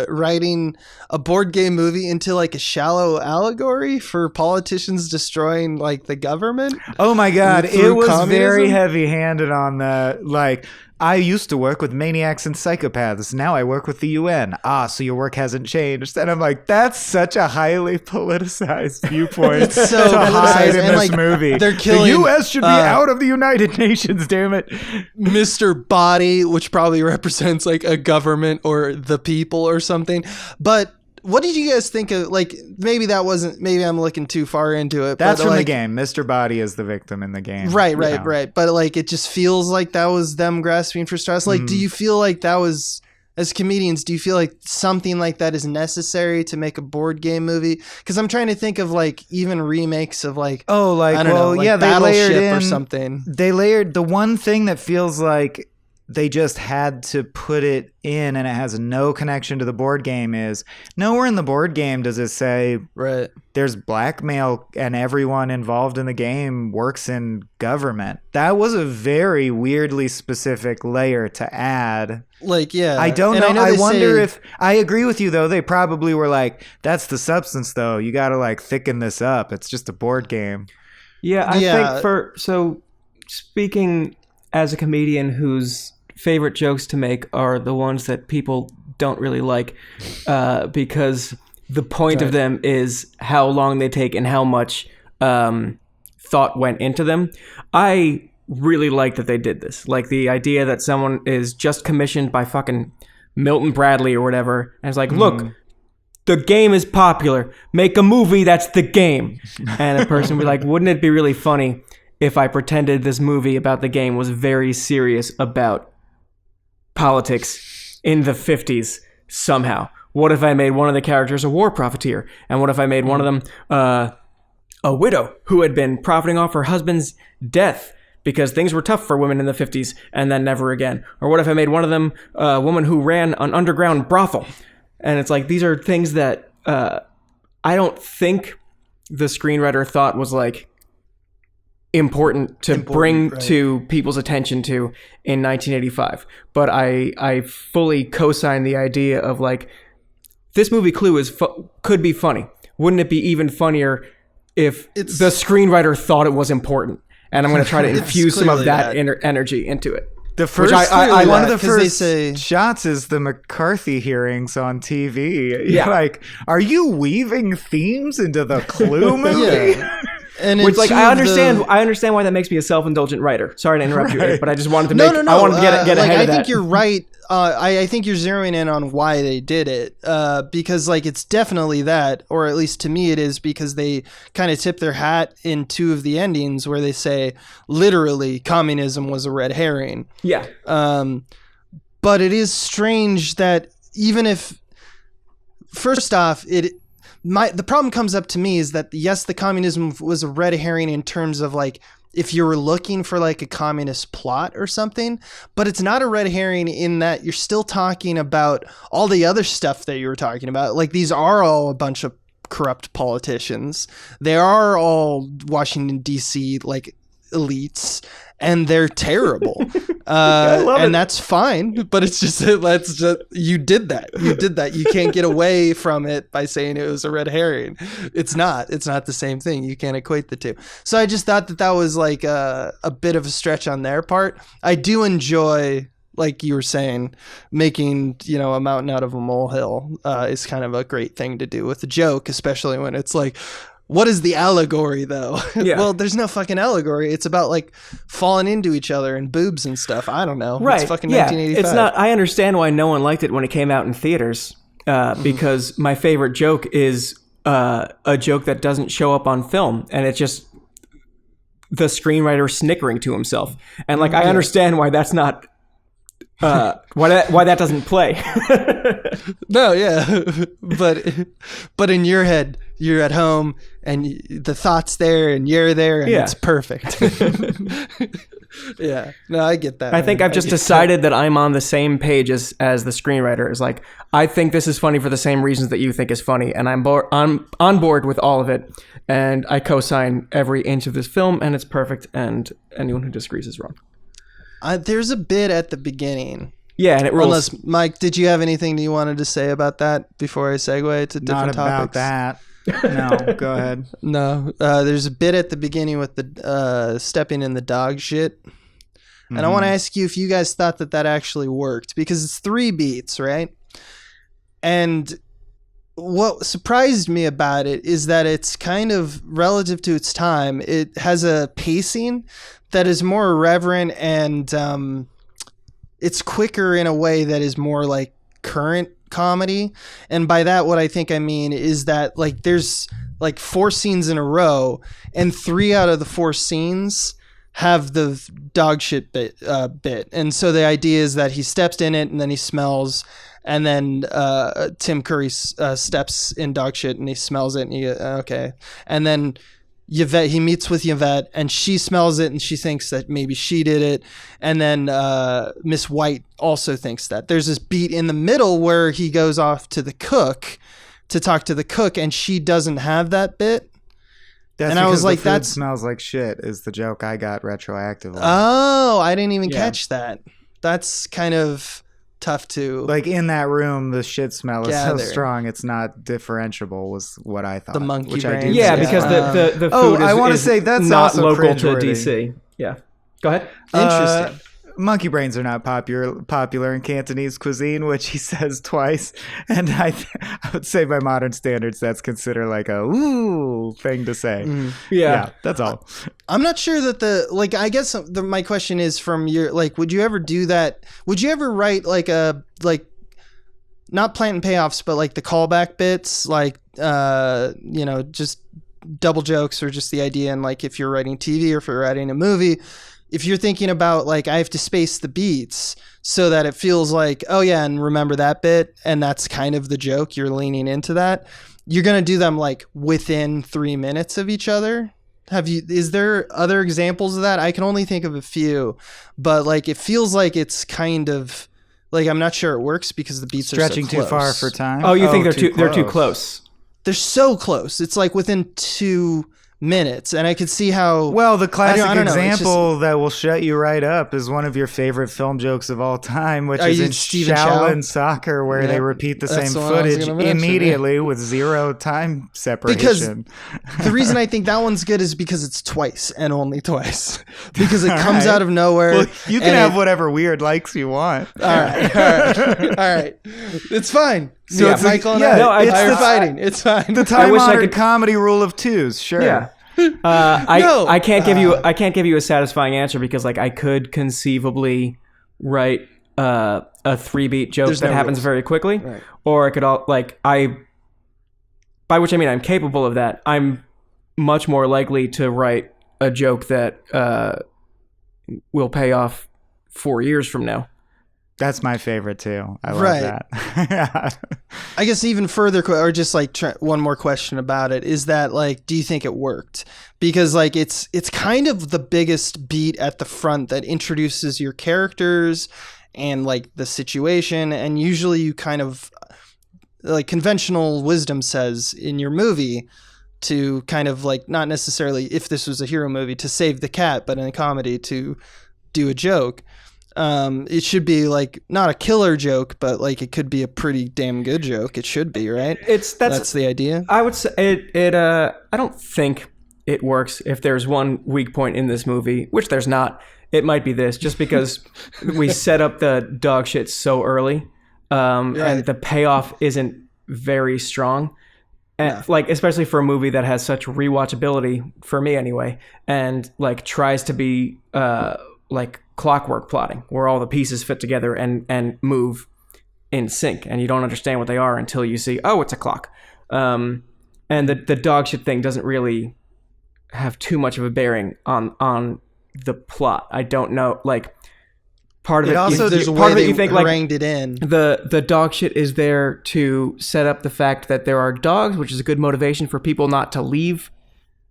Speaker 1: writing a board game movie into like a shallow allegory for politicians destroying like the government.
Speaker 2: Oh my god, it was
Speaker 1: communism.
Speaker 2: Very heavy-handed on the like. I used to work with maniacs and psychopaths. Now I work with the UN. So your work hasn't changed. And I'm like, that's such a highly politicized viewpoint.
Speaker 1: It's so
Speaker 2: to hide in
Speaker 1: and
Speaker 2: this
Speaker 1: like,
Speaker 2: movie.
Speaker 1: They're killing,
Speaker 2: the U.S. should be out of the United Nations, damn it.
Speaker 1: Mr. Body, which probably represents like a government or the people or something. But what did you guys think of, like, maybe I'm looking too far into it.
Speaker 2: That's
Speaker 1: but,
Speaker 2: from
Speaker 1: like,
Speaker 2: the game. Mr. Body is the victim in the game.
Speaker 1: Right. But like, it just feels like that was them grasping for straws. Like, do you feel like that was, as comedians, do you feel like something like that is necessary to make a board game movie? Because I'm trying to think of like even remakes of like, I don't know, like
Speaker 2: they layered in
Speaker 1: or something.
Speaker 2: They layered the one thing that feels like they just had to put it in and it has no connection to the board game is nowhere in the board game does it say there's blackmail and everyone involved in the game works in government. That was a very weirdly specific layer to add.
Speaker 1: Like, yeah.
Speaker 2: I don't know. I wonder if I agree with you though. They probably were like, that's the substance though. You got to like thicken this up. It's just a board game.
Speaker 3: Yeah. I think so speaking as a comedian whose favorite jokes to make are the ones that people don't really like because the point of them is how long they take and how much thought went into them. I really like that they did this. Like the idea that someone is just commissioned by fucking Milton Bradley or whatever and it's like, look, the game is popular. Make a movie that's the game. And a person would be like, wouldn't it be really funny if I pretended this movie about the game was very serious about politics in the 50s somehow? What if I made one of the characters a war profiteer? And what if I made one of them a widow who had been profiting off her husband's death because things were tough for women in the 50s and then never again? Or what if I made one of them a woman who ran an underground brothel? And it's like, these are things that I don't think the screenwriter thought was like important to bring to people's attention to in 1985. But I fully co-sign the idea of like, this movie Clue could be funny. Wouldn't it be even funnier if the screenwriter thought it was important? And I'm going to try to infuse some of that energy into it.
Speaker 2: The first one of the first shots is the McCarthy hearings on TV. Yeah, like, are you weaving themes into the Clue movie?
Speaker 1: Yeah. And
Speaker 3: which, like, I understand why that makes me a self-indulgent writer. Sorry to interrupt you, but I just wanted to make. No. I wanted to get ahead of that.
Speaker 1: I think you're right. I think you're zeroing in on why they did it, because, like, it's definitely that, or at least to me it is, because they kind of tip their hat in two of the endings where they say literally communism was a red herring.
Speaker 3: Yeah.
Speaker 1: But it is strange that even if, first off, the problem comes up to me is that, yes, the communism was a red herring in terms of, like, if you were looking for, like, a communist plot or something, but it's not a red herring in that you're still talking about all the other stuff that you were talking about. Like, these are all a bunch of corrupt politicians. They are all Washington, D.C., like, elites, and they're terrible. And that's fine, but it's just, you did that. You can't get away from it by saying it was a red herring. It's not the same thing. You can't equate the two. So I just thought that was like a bit of a stretch on their part. I do enjoy, like you were saying, making, a mountain out of a molehill is kind of a great thing to do with a joke, especially when it's like, what is the allegory, though? Yeah. Well, there's no fucking allegory. It's about, like, falling into each other and boobs and stuff. I don't know.
Speaker 3: Right.
Speaker 1: It's fucking 1985.
Speaker 3: It's not. I understand why no one liked it when it came out in theaters, because my favorite joke is a joke that doesn't show up on film, and it's just the screenwriter snickering to himself. And, like, I understand why that's not. Why that doesn't play.
Speaker 1: No, yeah. But in your head, you're at home and the thought's there and you're there and it's perfect. Yeah. No, I get that.
Speaker 3: I think I've just decided that I'm on the same page as the screenwriter. Is like, I think this is funny for the same reasons that you think is funny, and I'm on board with all of it, and I co-sign every inch of this film, and it's perfect, and anyone who disagrees is wrong.
Speaker 1: There's a bit at the beginning.
Speaker 3: Yeah, and it rules.
Speaker 1: Unless, Mike, did you have anything you wanted to say about that before I segue to different topics?
Speaker 2: Not about that. No, go ahead.
Speaker 1: No, there's a bit at the beginning with the stepping in the dog shit. And I want to ask you if you guys thought that actually worked, because it's 3 beats, right? And what surprised me about it is that it's kind of relative to its time. It has a pacing that is more irreverent, and it's quicker in a way that is more like current comedy. And by that, what I think I mean is that, like, there's like 4 scenes in a row, and 3 out of the 4 scenes have the dog shit bit. And so the idea is that he steps in it and then he smells, and then Tim Curry steps in dog shit and he smells it, and okay. And then Yvette, he meets with Yvette and she smells it and she thinks that maybe she did it. And then Miss White also thinks that. There's this beat in the middle where he goes off to the cook to talk to the cook, and she doesn't have that bit.
Speaker 2: And I was like, that smells like shit is the joke I got retroactively.
Speaker 1: Oh, I didn't even catch that. That's kind of tough to,
Speaker 2: like, in that room the shit smell is so strong it's not differentiable, was what I thought.
Speaker 1: The monkey brains.
Speaker 3: Because the food
Speaker 2: I want to say that's
Speaker 3: not
Speaker 2: also
Speaker 3: local to DC. Yeah, go ahead.
Speaker 1: Interesting.
Speaker 2: Monkey brains are not popular in Cantonese cuisine, which he says twice, and I would say by modern standards that's considered like a ooh thing to say. Yeah, that's all.
Speaker 1: I'm not sure that I guess my question is, from your, like, would you ever do that? Would you ever write like not plant and payoffs, but like the callback bits, like just double jokes, or just the idea, and like if you're writing TV or if you're writing a movie, if you're thinking about, like, I have to space the beats so that it feels like, oh yeah, and remember that bit, and that's kind of the joke, you're leaning into that, you're going to do them like within 3 minutes of each other. Is there other examples of that? I can only think of a few, but like it feels like it's kind of like, I'm not sure it works because the beats
Speaker 2: stretching
Speaker 1: are so close.
Speaker 2: Too far for time.
Speaker 3: Oh, you think they're too close?
Speaker 1: They're so close. It's like within 2 minutes, and I could see how.
Speaker 2: Well, the classic
Speaker 1: I don't know,
Speaker 2: example that will shut you right up is one of your favorite film jokes of all time, which is in
Speaker 1: Stephen
Speaker 2: Shaolin Soccer, where they repeat the same footage immediately with 0 time separation.
Speaker 1: Because the reason I think that one's good is because it's twice and only twice. Because it comes out of nowhere.
Speaker 2: Well, you can have whatever weird likes you want.
Speaker 1: All right. It's fine.
Speaker 2: So it's
Speaker 1: Michael and
Speaker 2: it's
Speaker 1: fighting. It's fine.
Speaker 2: The time-honored comedy rule of 2s, sure.
Speaker 3: Yeah. I can't give you a satisfying answer because like I could conceivably write a 3-beat joke that happens very quickly, right. Or I could by which I mean I'm capable of that. I'm much more likely to write a joke that will pay off 4 years from now.
Speaker 2: That's my favorite too. I love that.
Speaker 1: I guess even further, or just like one more question about it is that like, do you think it worked? Because like it's kind of the biggest beat at the front that introduces your characters and like the situation, and usually you kind of like conventional wisdom says in your movie to kind of like not necessarily if this was a hero movie to save the cat, but in a comedy to do a joke. It should be like not a killer joke, but like it could be a pretty damn good joke. It should be, right? That's the idea.
Speaker 3: I would say it. I don't think it works if there's one weak point in this movie, which there's not. It might be this, just because we set up the dog shit so early, and the payoff isn't very strong. And like, especially for a movie that has such rewatchability for me anyway, and like tries to be like clockwork plotting where all the pieces fit together and move in sync, and you don't understand what they are until you see, oh, it's a clock. And the dog shit thing doesn't really have too much of a bearing on the plot. I don't know, like part of it also
Speaker 1: there's a way they harangued it in.
Speaker 3: The dog shit is there to set up the fact that there are dogs, which is a good motivation for people not to leave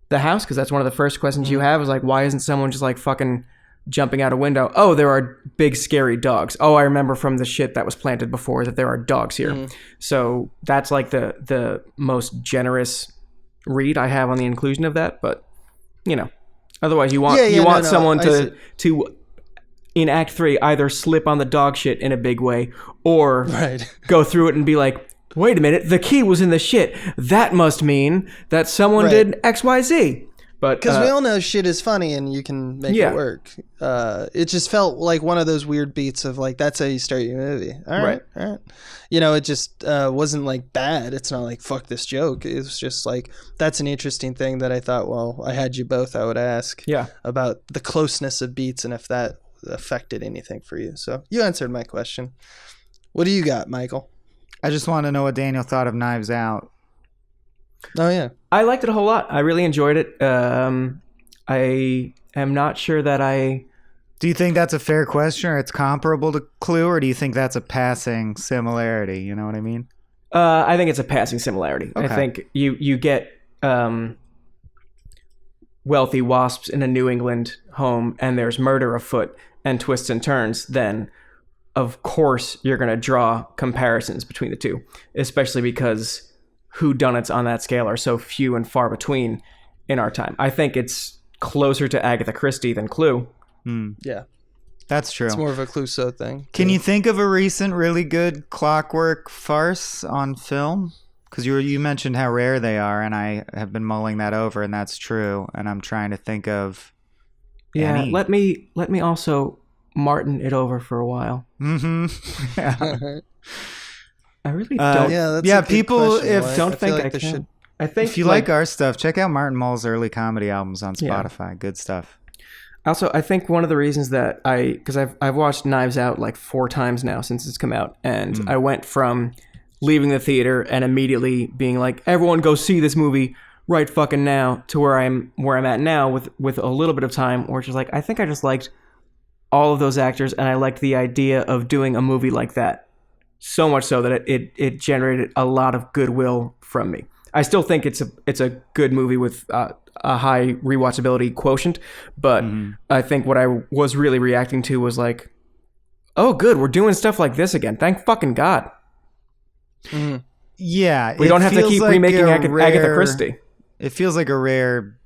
Speaker 3: the house, because that's one of the first questions you have is like, why isn't someone just like fucking jumping out a window? Oh, there are big scary dogs. Oh, I remember from the shit that was planted before that there are dogs here. So that's like the most generous read I have on the inclusion of that. But you know, otherwise you want someone to in Act 3 either slip on the dog shit in a big way or go through it and be like, wait a minute, the key was in the shit. That must mean that someone did XYZ. But
Speaker 1: because we all know shit is funny and you can make it work. It just felt like one of those weird beats of like, that's how you start your movie. All right. You know, it just wasn't like bad. It's not like, fuck this joke. It was just like, that's an interesting thing that I thought, well, I had you both, I would ask about the closeness of beats and if that affected anything for you. So you answered my question. What do you got, Michael?
Speaker 2: I just want to know what Daniel thought of Knives Out.
Speaker 1: Oh, yeah.
Speaker 3: I liked it a whole lot. I really enjoyed it. I am not sure that I...
Speaker 2: Do you think that's a fair question, or it's comparable to Clue, or do you think that's a passing similarity? You know what I mean?
Speaker 3: I think it's a passing similarity. Okay. I think you get wealthy wasps in a New England home, and there's murder afoot and twists and turns, then of course you're going to draw comparisons between the two, especially because whodunits on that scale are so few and far between in our time. I think it's closer to Agatha Christie than Clue.
Speaker 1: Yeah.
Speaker 2: That's true.
Speaker 1: It's more of a Clouseau thing.
Speaker 2: Can you think of a recent really good clockwork farce on film? Because you mentioned how rare they are, and I have been mulling that over, and that's true. And I'm trying to think of any.
Speaker 3: Let me also Martin it over for a while.
Speaker 2: Yeah.
Speaker 3: I really don't.
Speaker 1: That's a
Speaker 2: people
Speaker 1: question,
Speaker 3: don't think
Speaker 1: like
Speaker 3: I can. I think
Speaker 2: if you like our stuff, check out Martin Mull's early comedy albums on Spotify. Yeah. Good stuff.
Speaker 3: Also, I think one of the reasons that because I've watched Knives Out like 4 times now since it's come out, and I went from leaving the theater and immediately being like, everyone go see this movie right fucking now, to where I'm at now with a little bit of time, where it's just like, I think I just liked all of those actors, and I liked the idea of doing a movie like that. So much so that it generated a lot of goodwill from me. I still think it's a good movie with a high rewatchability quotient, but I think what I was really reacting to was like, oh, good, we're doing stuff like this again. Thank fucking God.
Speaker 2: Yeah,
Speaker 3: we don't have to keep remaking Agatha Christie.
Speaker 2: It feels like a rare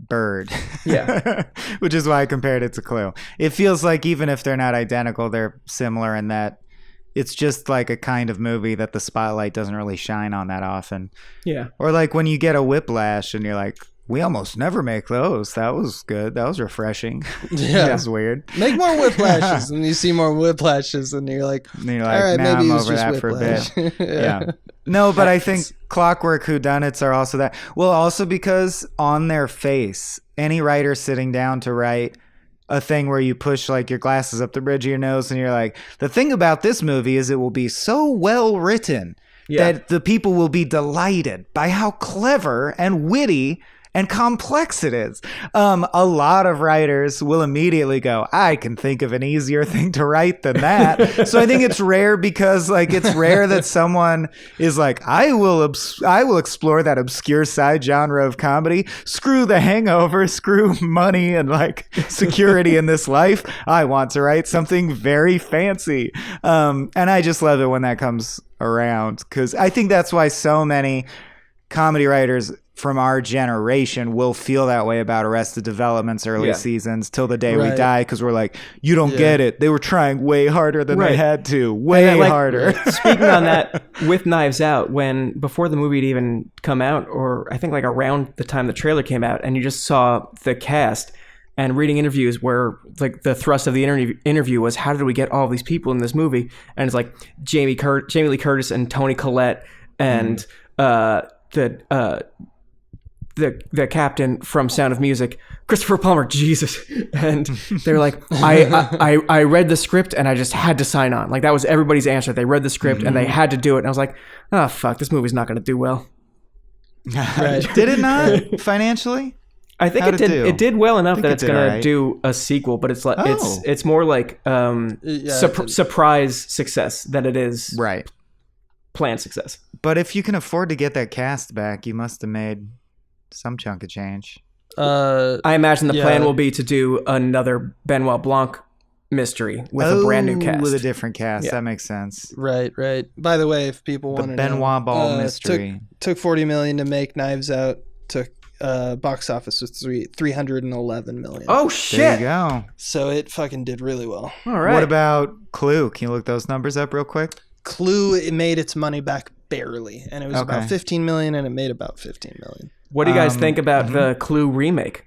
Speaker 2: bird.
Speaker 3: Yeah.
Speaker 2: Which is why I compared it to Clue. It feels like even if they're not identical, they're similar in that it's just like a kind of movie that the spotlight doesn't really shine on that often.
Speaker 3: Yeah.
Speaker 2: Or like when you get a Whiplash and you're like, we almost never make those. That was good. That was refreshing.
Speaker 1: Yeah.
Speaker 2: That was weird.
Speaker 1: Make more Whiplashes, and you see more Whiplashes, and you're like, all right,
Speaker 2: nah,
Speaker 1: maybe
Speaker 2: I'm
Speaker 1: it's
Speaker 2: over
Speaker 1: just
Speaker 2: that
Speaker 1: Whiplash.
Speaker 2: for a bit. Yeah. No, but I think Clockwork Whodunits are also that. Well, also because on their face, any writer sitting down to write a thing where you push like your glasses up the bridge of your nose and you're like, the thing about this movie is it will be so well written that the people will be delighted by how clever and witty and complex it is. A lot of writers will immediately go, I can think of an easier thing to write than that. So I think it's rare because like it's rare that someone is like, I will explore that obscure side genre of comedy. Screw The Hangover, screw money and like security in this life. I want to write something very fancy. And I just love it when that comes around because I think that's why so many comedy writers from our generation will feel that way about Arrested Development's early seasons till the day we die because we're like, you don't get it. They were trying way harder than they had to. Way harder.
Speaker 3: Speaking on that, with Knives Out, before the movie had even come out, or I think like around the time the trailer came out, and you just saw the cast and reading interviews where like the thrust of the interview was, how did we get all these people in this movie? And it's like Jamie Lee Curtis and Toni Collette and the captain from Sound of Music, Christopher Plummer, Jesus. And they're like, I read the script and I just had to sign on. Like that was everybody's answer. They read the script and they had to do it. And I was like, oh fuck, this movie's not going to do well.
Speaker 2: Did it not financially?
Speaker 3: I think it did. It did well enough that it's going to do a sequel, but it's like it's more like surprise success than it is planned success.
Speaker 2: But if you can afford to get that cast back, you must have made some chunk of change.
Speaker 3: I imagine the plan will be to do another Benoit Blanc mystery with a brand new cast.
Speaker 2: With a different cast. Yeah. That makes sense.
Speaker 1: Right. By the way, if people want to know,
Speaker 2: the Benoit Ball mystery
Speaker 1: took $40 million to make. Knives Out took box office was $311 million.
Speaker 3: Oh shit!
Speaker 2: There you go.
Speaker 1: So it fucking did really well.
Speaker 3: All right.
Speaker 2: What about Clue? Can you look those numbers up real quick?
Speaker 1: Clue, it made its money back barely, and it was about $15 million, and it made about $15 million.
Speaker 3: What do you guys think about the Clue remake?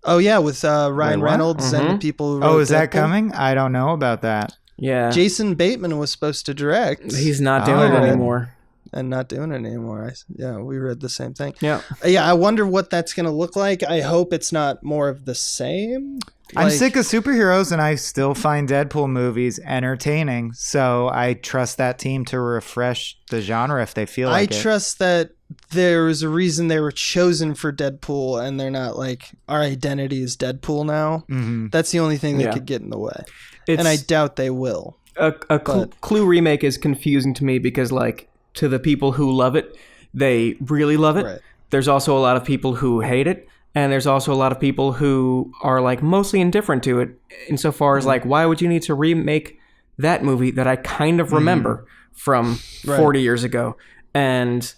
Speaker 1: Oh yeah, with Ryan Reynolds and the people who wrote
Speaker 2: is that coming? I don't know about that.
Speaker 3: Yeah.
Speaker 1: Jason Bateman was supposed to direct.
Speaker 3: He's not doing it anymore.
Speaker 1: And not doing it anymore. We read the same thing.
Speaker 3: Yeah.
Speaker 1: I wonder what that's going to look like. I hope it's not more of the same.
Speaker 2: I'm sick of superheroes, and I still find Deadpool movies entertaining. So I trust that team to refresh the genre if they feel like it.
Speaker 1: I trust that there is a reason they were chosen for Deadpool, and they're not like, our identity is Deadpool now. Mm-hmm. That's the only thing that could get in the way. And I doubt they will.
Speaker 3: A Clue remake is confusing to me because, like, to the people who love it, they really love it. Right. There's also a lot of people who hate it. And there's also a lot of people who are like mostly indifferent to it insofar as like, why would you need to remake that movie that I kind of remember from 40 years ago? And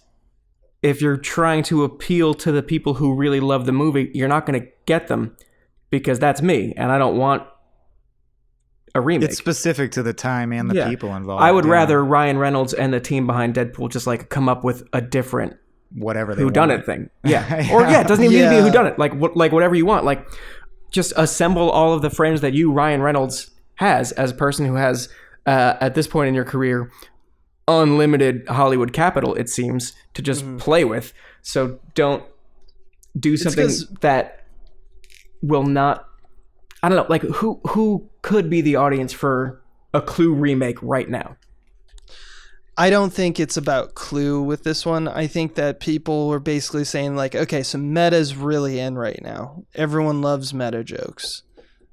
Speaker 3: if you're trying to appeal to the people who really love the movie, you're not going to get them because that's me. And I don't want a remake.
Speaker 2: It's specific to the time and the people involved.
Speaker 3: I would rather Ryan Reynolds and the team behind Deadpool just like come up with a different
Speaker 2: whatever they
Speaker 3: whodunit thing. Yeah. Or it doesn't even need to be a whodunit. Like whatever you want. Like just assemble all of the friends that you, Ryan Reynolds, has as a person who has at this point in your career unlimited Hollywood capital, it seems, to just play with. So don't do something that will not, I don't know, like who could be the audience for a Clue remake right now?
Speaker 1: I don't think it's about Clue with this one. I think that people were basically saying like, okay, so meta's really in right now. Everyone loves meta jokes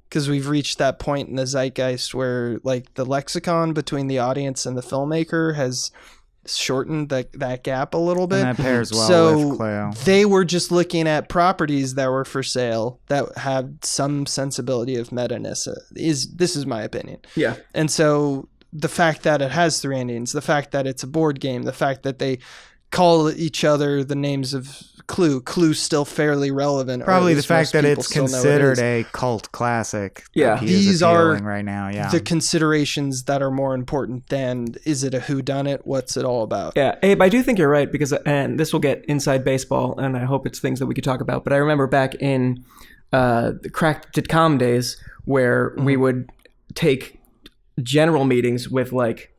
Speaker 1: because we've reached that point in the zeitgeist where like the lexicon between the audience and the filmmaker has shortened that gap a little bit.
Speaker 2: And that pairs well with Cleo.
Speaker 1: They were just looking at properties that were for sale that had some sensibility of meta-ness. This is my opinion.
Speaker 3: Yeah.
Speaker 1: And so the fact that it has 3 endings, the fact that it's a board game, the fact that they call each other the names of Clue. Clue's still fairly relevant.
Speaker 2: Probably the fact that it's considered a cult classic.
Speaker 3: Yeah.
Speaker 1: These are
Speaker 2: right now. Yeah.
Speaker 1: the considerations that are more important than, is it a whodunit? What's it all about?
Speaker 3: Yeah, Abe, I do think you're right, because, and this will get inside baseball, and I hope it's things that we could talk about, but I remember back in the crack.com days where we would take general meetings with, like,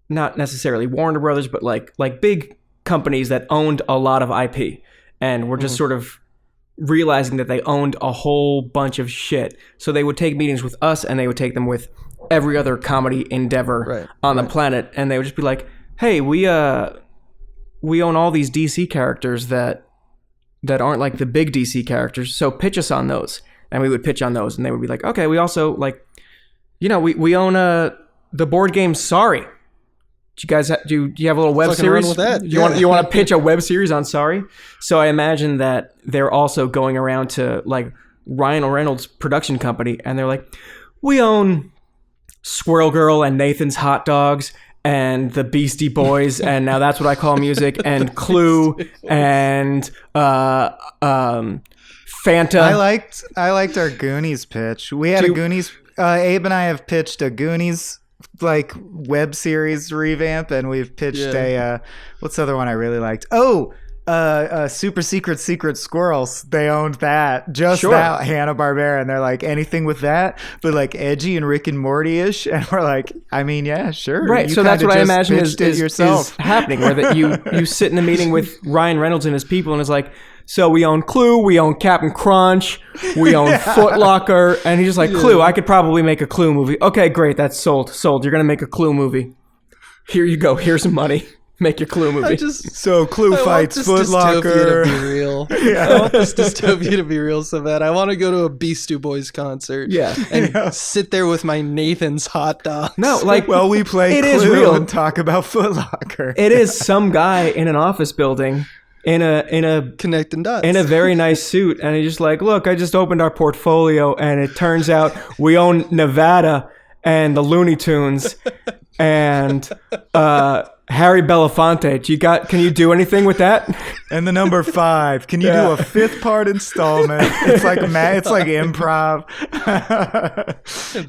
Speaker 3: not necessarily Warner Brothers, but like big companies that owned a lot of IP, and were just sort of realizing that they owned a whole bunch of shit. So they would take meetings with us, and they would take them with every other comedy endeavor on the planet, and they would just be like, "Hey, we own all these DC characters that aren't like the big DC characters. So pitch us on those." And we would pitch on those, and they would be like, "Okay, we also like, we own the board game Sorry. Do you guys do you have a little web series?
Speaker 1: With that.
Speaker 3: You want to pitch a web series on Sorry?" So I imagine that they're also going around to like Ryan Reynolds' production company, and they're like, "We own Squirrel Girl and Nathan's Hot Dogs and the Beastie Boys, and now that's what I call music, and Clue and Fanta."
Speaker 2: I liked our Goonies pitch. We had a Goonies. Abe and I have pitched a Goonies like web series revamp, and we've pitched a what's the other one I really liked? Super Secret Squirrels. They owned that. That Hanna-Barbera, and they're like, anything with that, but like edgy and Rick and Morty-ish, and we're like, I mean, yeah, sure.
Speaker 3: Right. So that's what I imagine is happening, where that you sit in a meeting with Ryan Reynolds and his people, and it's like, so we own Clue, we own Captain Crunch, we own Foot Locker, and he's just like, Clue, I could probably make a Clue movie. Okay, great, that's sold. You're gonna make a Clue movie. Here you go. Here's some money. Make your Clue movie.
Speaker 2: So Clue fights Foot Locker.
Speaker 1: To be real. I want this dystopia to be real so bad. I want to go to a Beastie Boys concert.
Speaker 3: Yeah.
Speaker 1: And sit there with my Nathan's hot dogs.
Speaker 3: No, like,
Speaker 2: well, we play Clue is real. And talk about Foot Locker.
Speaker 3: It is some guy in an office building in a
Speaker 1: connecting dots
Speaker 3: in a very nice suit, and he's just like, "Look, I just opened our portfolio, and it turns out we own Nevada and the Looney Tunes and Harry Belafonte. Can you do anything with that?"
Speaker 2: And the number 5. Can you do a 5th part installment? It's like improv.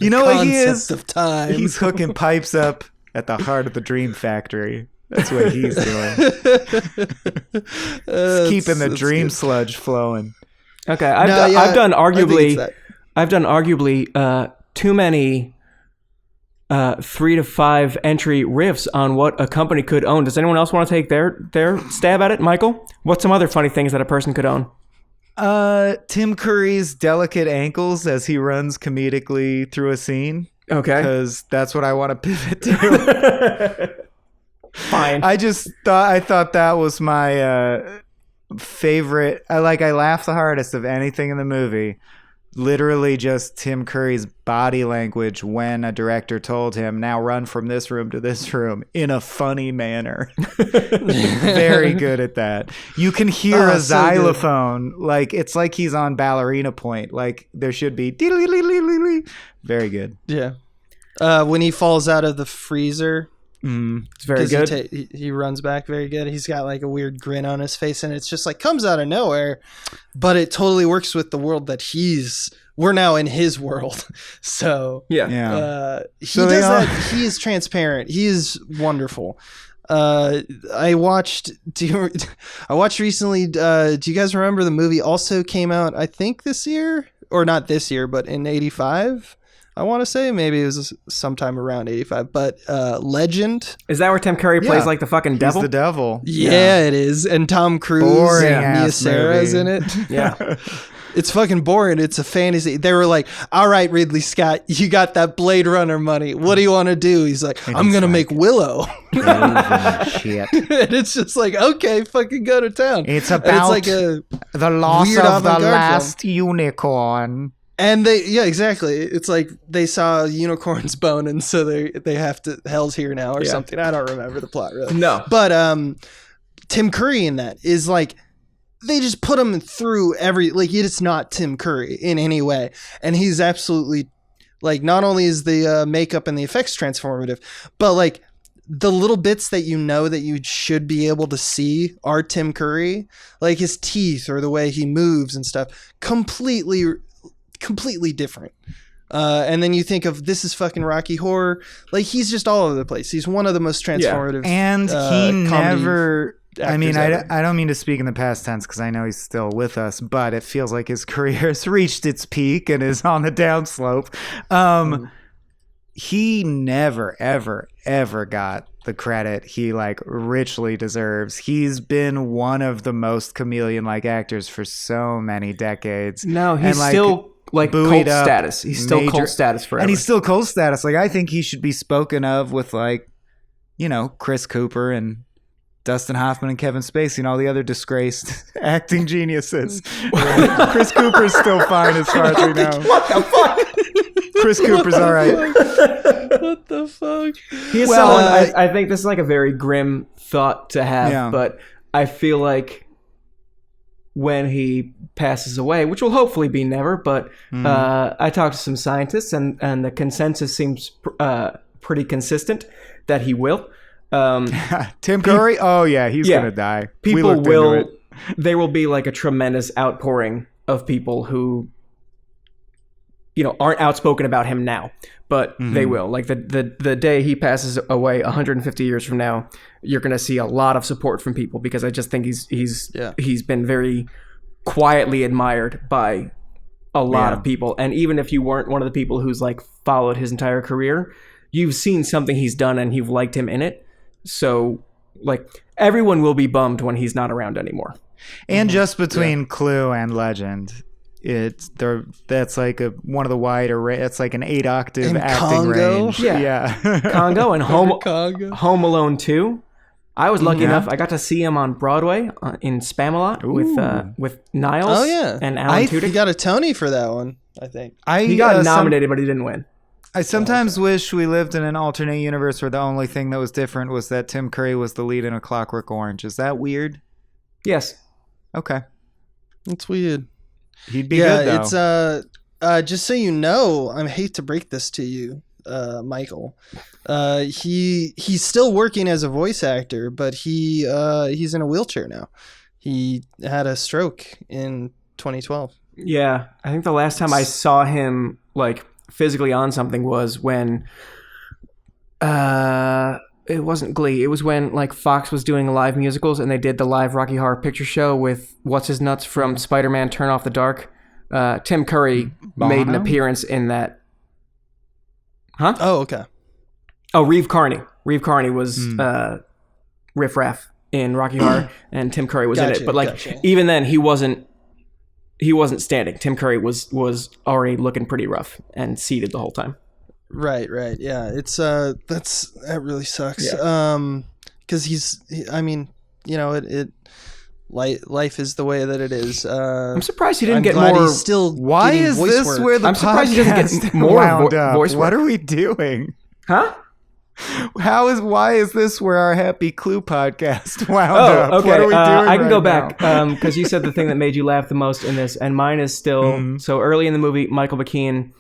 Speaker 2: You know what he is?
Speaker 1: Of time.
Speaker 2: He's hooking pipes up at the heart of the Dream Factory. That's what he's doing. He's keeping the dream sludge flowing.
Speaker 3: Okay, I've done arguably too many 3 to 5 entry riffs on what a company could own. Does anyone else want to take their stab at it, Michael? What's some other funny things that a person could own?
Speaker 2: Tim Curry's delicate ankles as he runs comedically through a scene.
Speaker 3: Okay,
Speaker 2: because that's what I want to pivot to.
Speaker 3: Fine.
Speaker 2: I thought that was my favorite. I laughed the hardest of anything in the movie. Literally just Tim Curry's body language when a director told him, "Now run from this room to this room," in a funny manner. Very good at that. You can hear a xylophone. Like, it's like he's on ballerina point. Like, there should be. Very good.
Speaker 1: Yeah. When he falls out of the freezer.
Speaker 3: It's very good.
Speaker 1: He runs back very good. He's got like a weird grin on his face, and it's just like comes out of nowhere, but it totally works with the world that we're now in his world. So he does that. He is transparent. He is wonderful. I watched recently. Do you guys remember the movie also came out, I think this year, or not this year, but in 85? I want to say maybe it was sometime around 85, but Legend.
Speaker 3: Is that where Tim Curry plays like the fucking devil?
Speaker 2: He's the devil.
Speaker 1: Yeah, it is. And Tom Cruise and Mia Sarah's in it.
Speaker 3: Yeah.
Speaker 1: It's fucking boring. It's a fantasy. They were like, "All right, Ridley Scott, you got that Blade Runner money. What do you want to do?" He's like, "I'm going to make Willow."
Speaker 2: Shit.
Speaker 1: And it's just like, okay, fucking go to town.
Speaker 2: It's about like the loss of the last unicorn.
Speaker 1: And exactly. It's like they saw a unicorn's bone, and so they have to, hell's here now or something. I don't remember the plot really.
Speaker 3: No.
Speaker 1: But Tim Curry in that is like, they just put him through it's not Tim Curry in any way. And he's absolutely, like, not only is the makeup and the effects transformative, but like the little bits that you know that you should be able to see are Tim Curry, like his teeth or the way he moves and stuff, completely different. And then you think of this is fucking Rocky Horror, like he's just all over the place. He's one of the most transformative.
Speaker 2: And he never. I mean,
Speaker 1: ever.
Speaker 2: I don't mean to speak in the past tense because I know he's still with us, but it feels like his career has reached its peak and is on the downslope. He never, ever, ever got the credit he like richly deserves. He's been one of the most chameleon-like actors for so many decades.
Speaker 3: No, he's still like cult status. He's still cult status forever.
Speaker 2: And he's still cult status. Like I think he should be spoken of with like, you know, Chris Cooper and Dustin Hoffman and Kevin Spacey and all the other disgraced acting geniuses. Chris Cooper's still fine as far as we know.
Speaker 3: What the fuck?
Speaker 2: Chris Cooper's all right.
Speaker 1: What the fuck?
Speaker 3: He's someone, I think this is like a very grim thought to have, but I feel like when he passes away, which will hopefully be never, but I talked to some scientists and the consensus seems pretty consistent that he will.
Speaker 2: Tim Curry? He's going to die.
Speaker 3: People will, there will be like a tremendous outpouring of people who, you know, aren't outspoken about him now, but they will. Like the day he passes away 150 years from now, you're going to see a lot of support from people because I just think he's been very quietly admired by a lot of people. And even if you weren't one of the people who's like followed his entire career, you've seen something he's done and you've liked him in it. So like everyone will be bummed when he's not around anymore.
Speaker 2: And just between Clue and Legend, that's like one of the wider. It's like an 8-octave
Speaker 1: and
Speaker 2: acting
Speaker 1: Congo?
Speaker 2: range.
Speaker 3: Yeah. Congo and Home Alone 2. I was lucky enough. I got to see him on Broadway in Spamalot with Niles.
Speaker 1: Oh yeah,
Speaker 3: and Alan Tudyk.
Speaker 1: He got a Tony for that one. I think
Speaker 3: he got nominated, but he didn't win.
Speaker 2: I sometimes wish we lived in an alternate universe where the only thing that was different was that Tim Curry was the lead in A Clockwork Orange. Is that weird?
Speaker 3: Yes.
Speaker 2: Okay.
Speaker 1: It's weird.
Speaker 2: He'd be good
Speaker 1: though. It's just so you know, I hate to break this to you, Michael. He's still working as a voice actor, but he's in a wheelchair now. He had a stroke in 2012.
Speaker 3: Yeah, I think the last time I saw him like physically on something was when it wasn't Glee. It was when like Fox was doing live musicals and they did the live Rocky Horror Picture Show with what's his nuts from Spider-Man Turn Off the Dark. Tim Curry made an appearance in that. Huh?
Speaker 1: Oh, okay.
Speaker 3: Oh, Reeve Carney. Reeve Carney was Riff Raff in Rocky Horror and Tim Curry was in it. But like even then he wasn't standing. Tim Curry was already looking pretty rough and seated the whole time.
Speaker 1: Right. Yeah. It's that really sucks. Yeah. Cause I mean, you know, life is the way that it is.
Speaker 3: I'm surprised he didn't get more.
Speaker 2: Why is this
Speaker 1: work.
Speaker 2: where the
Speaker 3: I'm surprised he doesn't get more
Speaker 2: wound up?
Speaker 3: voice work.
Speaker 2: What are we doing?
Speaker 3: Huh?
Speaker 2: Why is this where our Happy Clue podcast wound up?
Speaker 3: Okay.
Speaker 2: What are we doing
Speaker 3: I can
Speaker 2: right
Speaker 3: go
Speaker 2: now?
Speaker 3: back because you said the thing that made you laugh the most in this, and mine is still so early in the movie. Michael McKean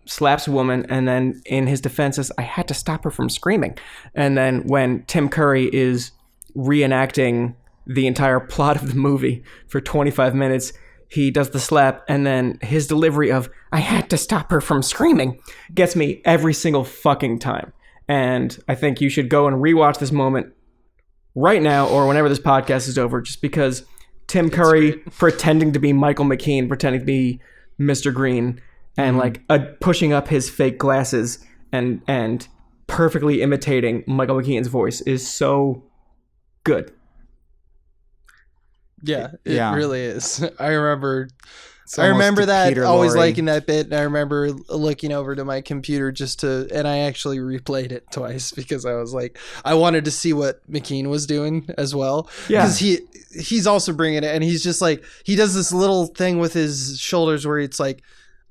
Speaker 3: slaps a woman, and then in his defense says, "I had to stop her from screaming." And then when Tim Curry is reenacting the entire plot of the movie for 25 minutes. He does the slap, and then his delivery of, I had to stop her from screaming, gets me every single fucking time. And I think you should go and rewatch this moment right now or whenever this podcast is over, just because Tim Curry pretending to be Michael McKean, pretending to be Mr. Green, and like pushing up his fake glasses and perfectly imitating Michael McKean's voice is so good.
Speaker 1: Yeah, it really is. I remember that
Speaker 2: Peter
Speaker 1: always
Speaker 2: Lorre.
Speaker 1: liking that bit, and I remember looking over to my computer and I actually replayed it twice because I was like, I wanted to see what McKean was doing as well.
Speaker 3: Yeah,
Speaker 1: because he's also bringing it, and he's just like, he does this little thing with his shoulders where it's like,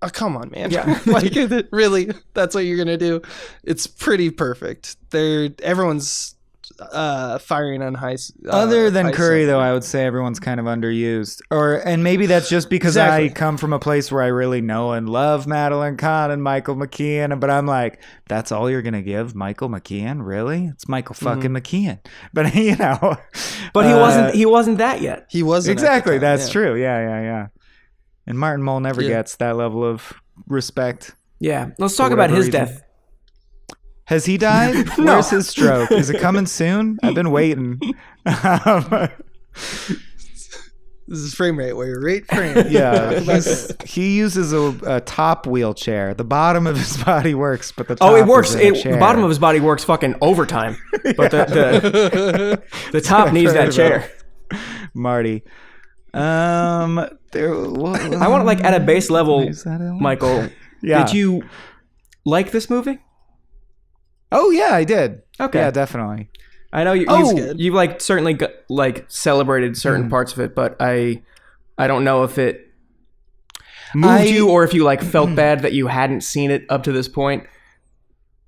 Speaker 1: oh, come on, man.
Speaker 3: Yeah.
Speaker 1: Like, really, that's what you're gonna do? It's pretty perfect. Everyone's firing on high.
Speaker 2: Other than
Speaker 1: high
Speaker 2: Curry, though,
Speaker 1: center.
Speaker 2: I would say everyone's kind of underused. And maybe that's just because
Speaker 1: Exactly.
Speaker 2: I come from a place where I really know and love Madeline Kahn and Michael McKean. But I'm like, that's all you're going to give Michael McKean? Really? It's Michael fucking McKean. But, you know.
Speaker 3: But he wasn't that yet.
Speaker 1: He wasn't.
Speaker 2: Exactly.
Speaker 1: At the time,
Speaker 2: That's true. Yeah. And Martin Mull never gets that level of respect.
Speaker 3: Yeah. Let's talk about his
Speaker 2: reason.
Speaker 3: death.
Speaker 2: Has he died?
Speaker 3: No.
Speaker 2: Where's his stroke? Is it coming soon? I've been waiting.
Speaker 1: This is frame rate where you're right frame.
Speaker 2: Yeah, he uses a top wheelchair. The bottom of his body works, but the top
Speaker 3: it works.
Speaker 2: is in a chair.
Speaker 3: The bottom of his body works fucking overtime, but the top needs that chair.
Speaker 2: Marty. I
Speaker 3: want like at a base level, Michael.
Speaker 2: Yeah.
Speaker 3: Did you like this movie?
Speaker 2: Oh yeah, I did.
Speaker 3: Okay.
Speaker 2: Yeah, definitely.
Speaker 3: I know you like certainly like celebrated certain parts of it, but I don't know if it moved you or if you like felt bad that you hadn't seen it up to this point.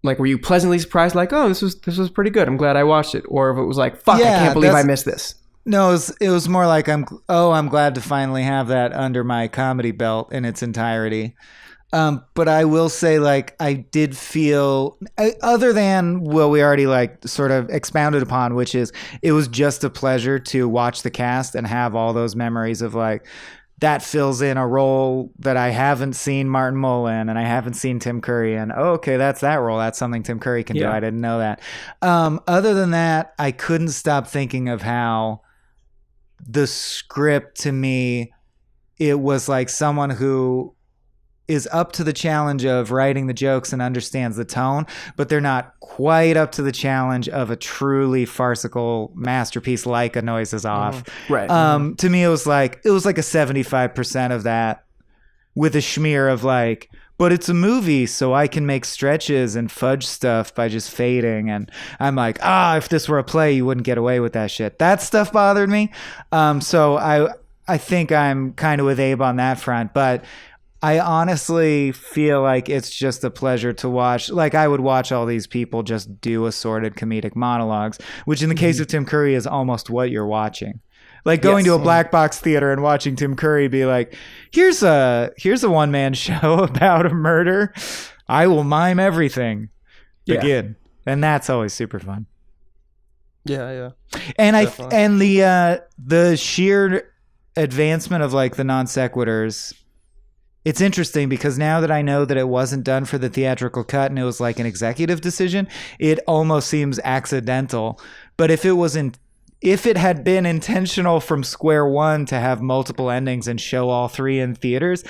Speaker 3: Like, were you pleasantly surprised? Like, oh, this was pretty good. I'm glad I watched it. Or if it was like, fuck, I can't believe I missed this.
Speaker 2: No, it was more like I'm glad to finally have that under my comedy belt in its entirety. But I will say, like, I did feel, other than what we already like sort of expounded upon, which is it was just a pleasure to watch the cast and have all those memories of like, that fills in a role that I haven't seen Martin Mull in and I haven't seen Tim Curry in. Oh, okay, that's that role. That's something Tim Curry can do. I didn't know that. Other than that, I couldn't stop thinking of how the script, to me, it was like someone who is up to the challenge of writing the jokes and understands the tone, but they're not quite up to the challenge of a truly farcical masterpiece like A Noise Is Off.
Speaker 3: Right.
Speaker 2: To me, it was like a 75% of that with a schmear of like, but it's a movie, so I can make stretches and fudge stuff by just fading. And I'm like, if this were a play, you wouldn't get away with that shit. That stuff bothered me. So I think I'm kind of with Abe on that front, but I honestly feel like it's just a pleasure to watch. Like, I would watch all these people just do assorted comedic monologues, which in the case of Tim Curry is almost what you're watching. Like going to a black box theater and watching Tim Curry be like, here's a one-man show about a murder. I will mime everything. Begin. And that's always super fun.
Speaker 1: Yeah.
Speaker 2: And the sheer advancement of like the non sequiturs. It's interesting because now that I know that it wasn't done for the theatrical cut and it was like an executive decision, it almost seems accidental. But if it had been intentional from square one to have multiple endings and show all three in theaters,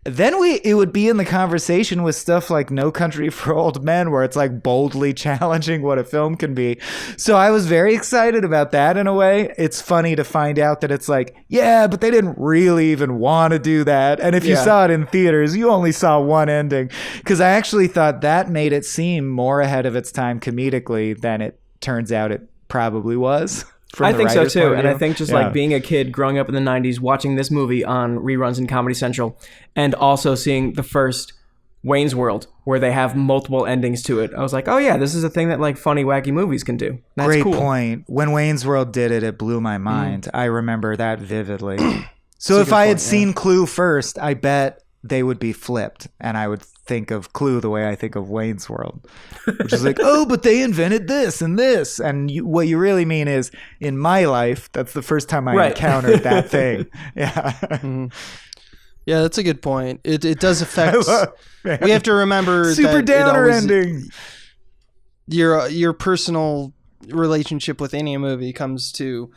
Speaker 2: then it would be in the conversation with stuff like No Country for Old Men, where it's like boldly challenging what a film can be. So I was very excited about that in a way. It's funny to find out that it's like, yeah, but they didn't really even want to do that. And if you saw it in theaters, you only saw one ending. Because I actually thought that made it seem more ahead of its time comedically than it turns out it probably was.
Speaker 3: I think so too, and I think just like being a kid growing up in the 90s, watching this movie on reruns in Comedy Central, and also seeing the first Wayne's World, where they have multiple endings to it, I was like, oh yeah, this is a thing that like funny, wacky movies can do. That's
Speaker 2: Great
Speaker 3: cool.
Speaker 2: point. When Wayne's World did it, it blew my mind. I remember that vividly. So if I had seen Clue first, I bet they would be flipped, and I would think of Clue the way I think of Wayne's World, which is like, oh, but they invented this and this, and what you really mean is, in my life, that's the first time I encountered that thing. Yeah.
Speaker 1: Yeah, that's a good point. It does affect. We have to remember
Speaker 2: super
Speaker 1: that
Speaker 2: downer ending.
Speaker 1: Your personal relationship with any movie comes to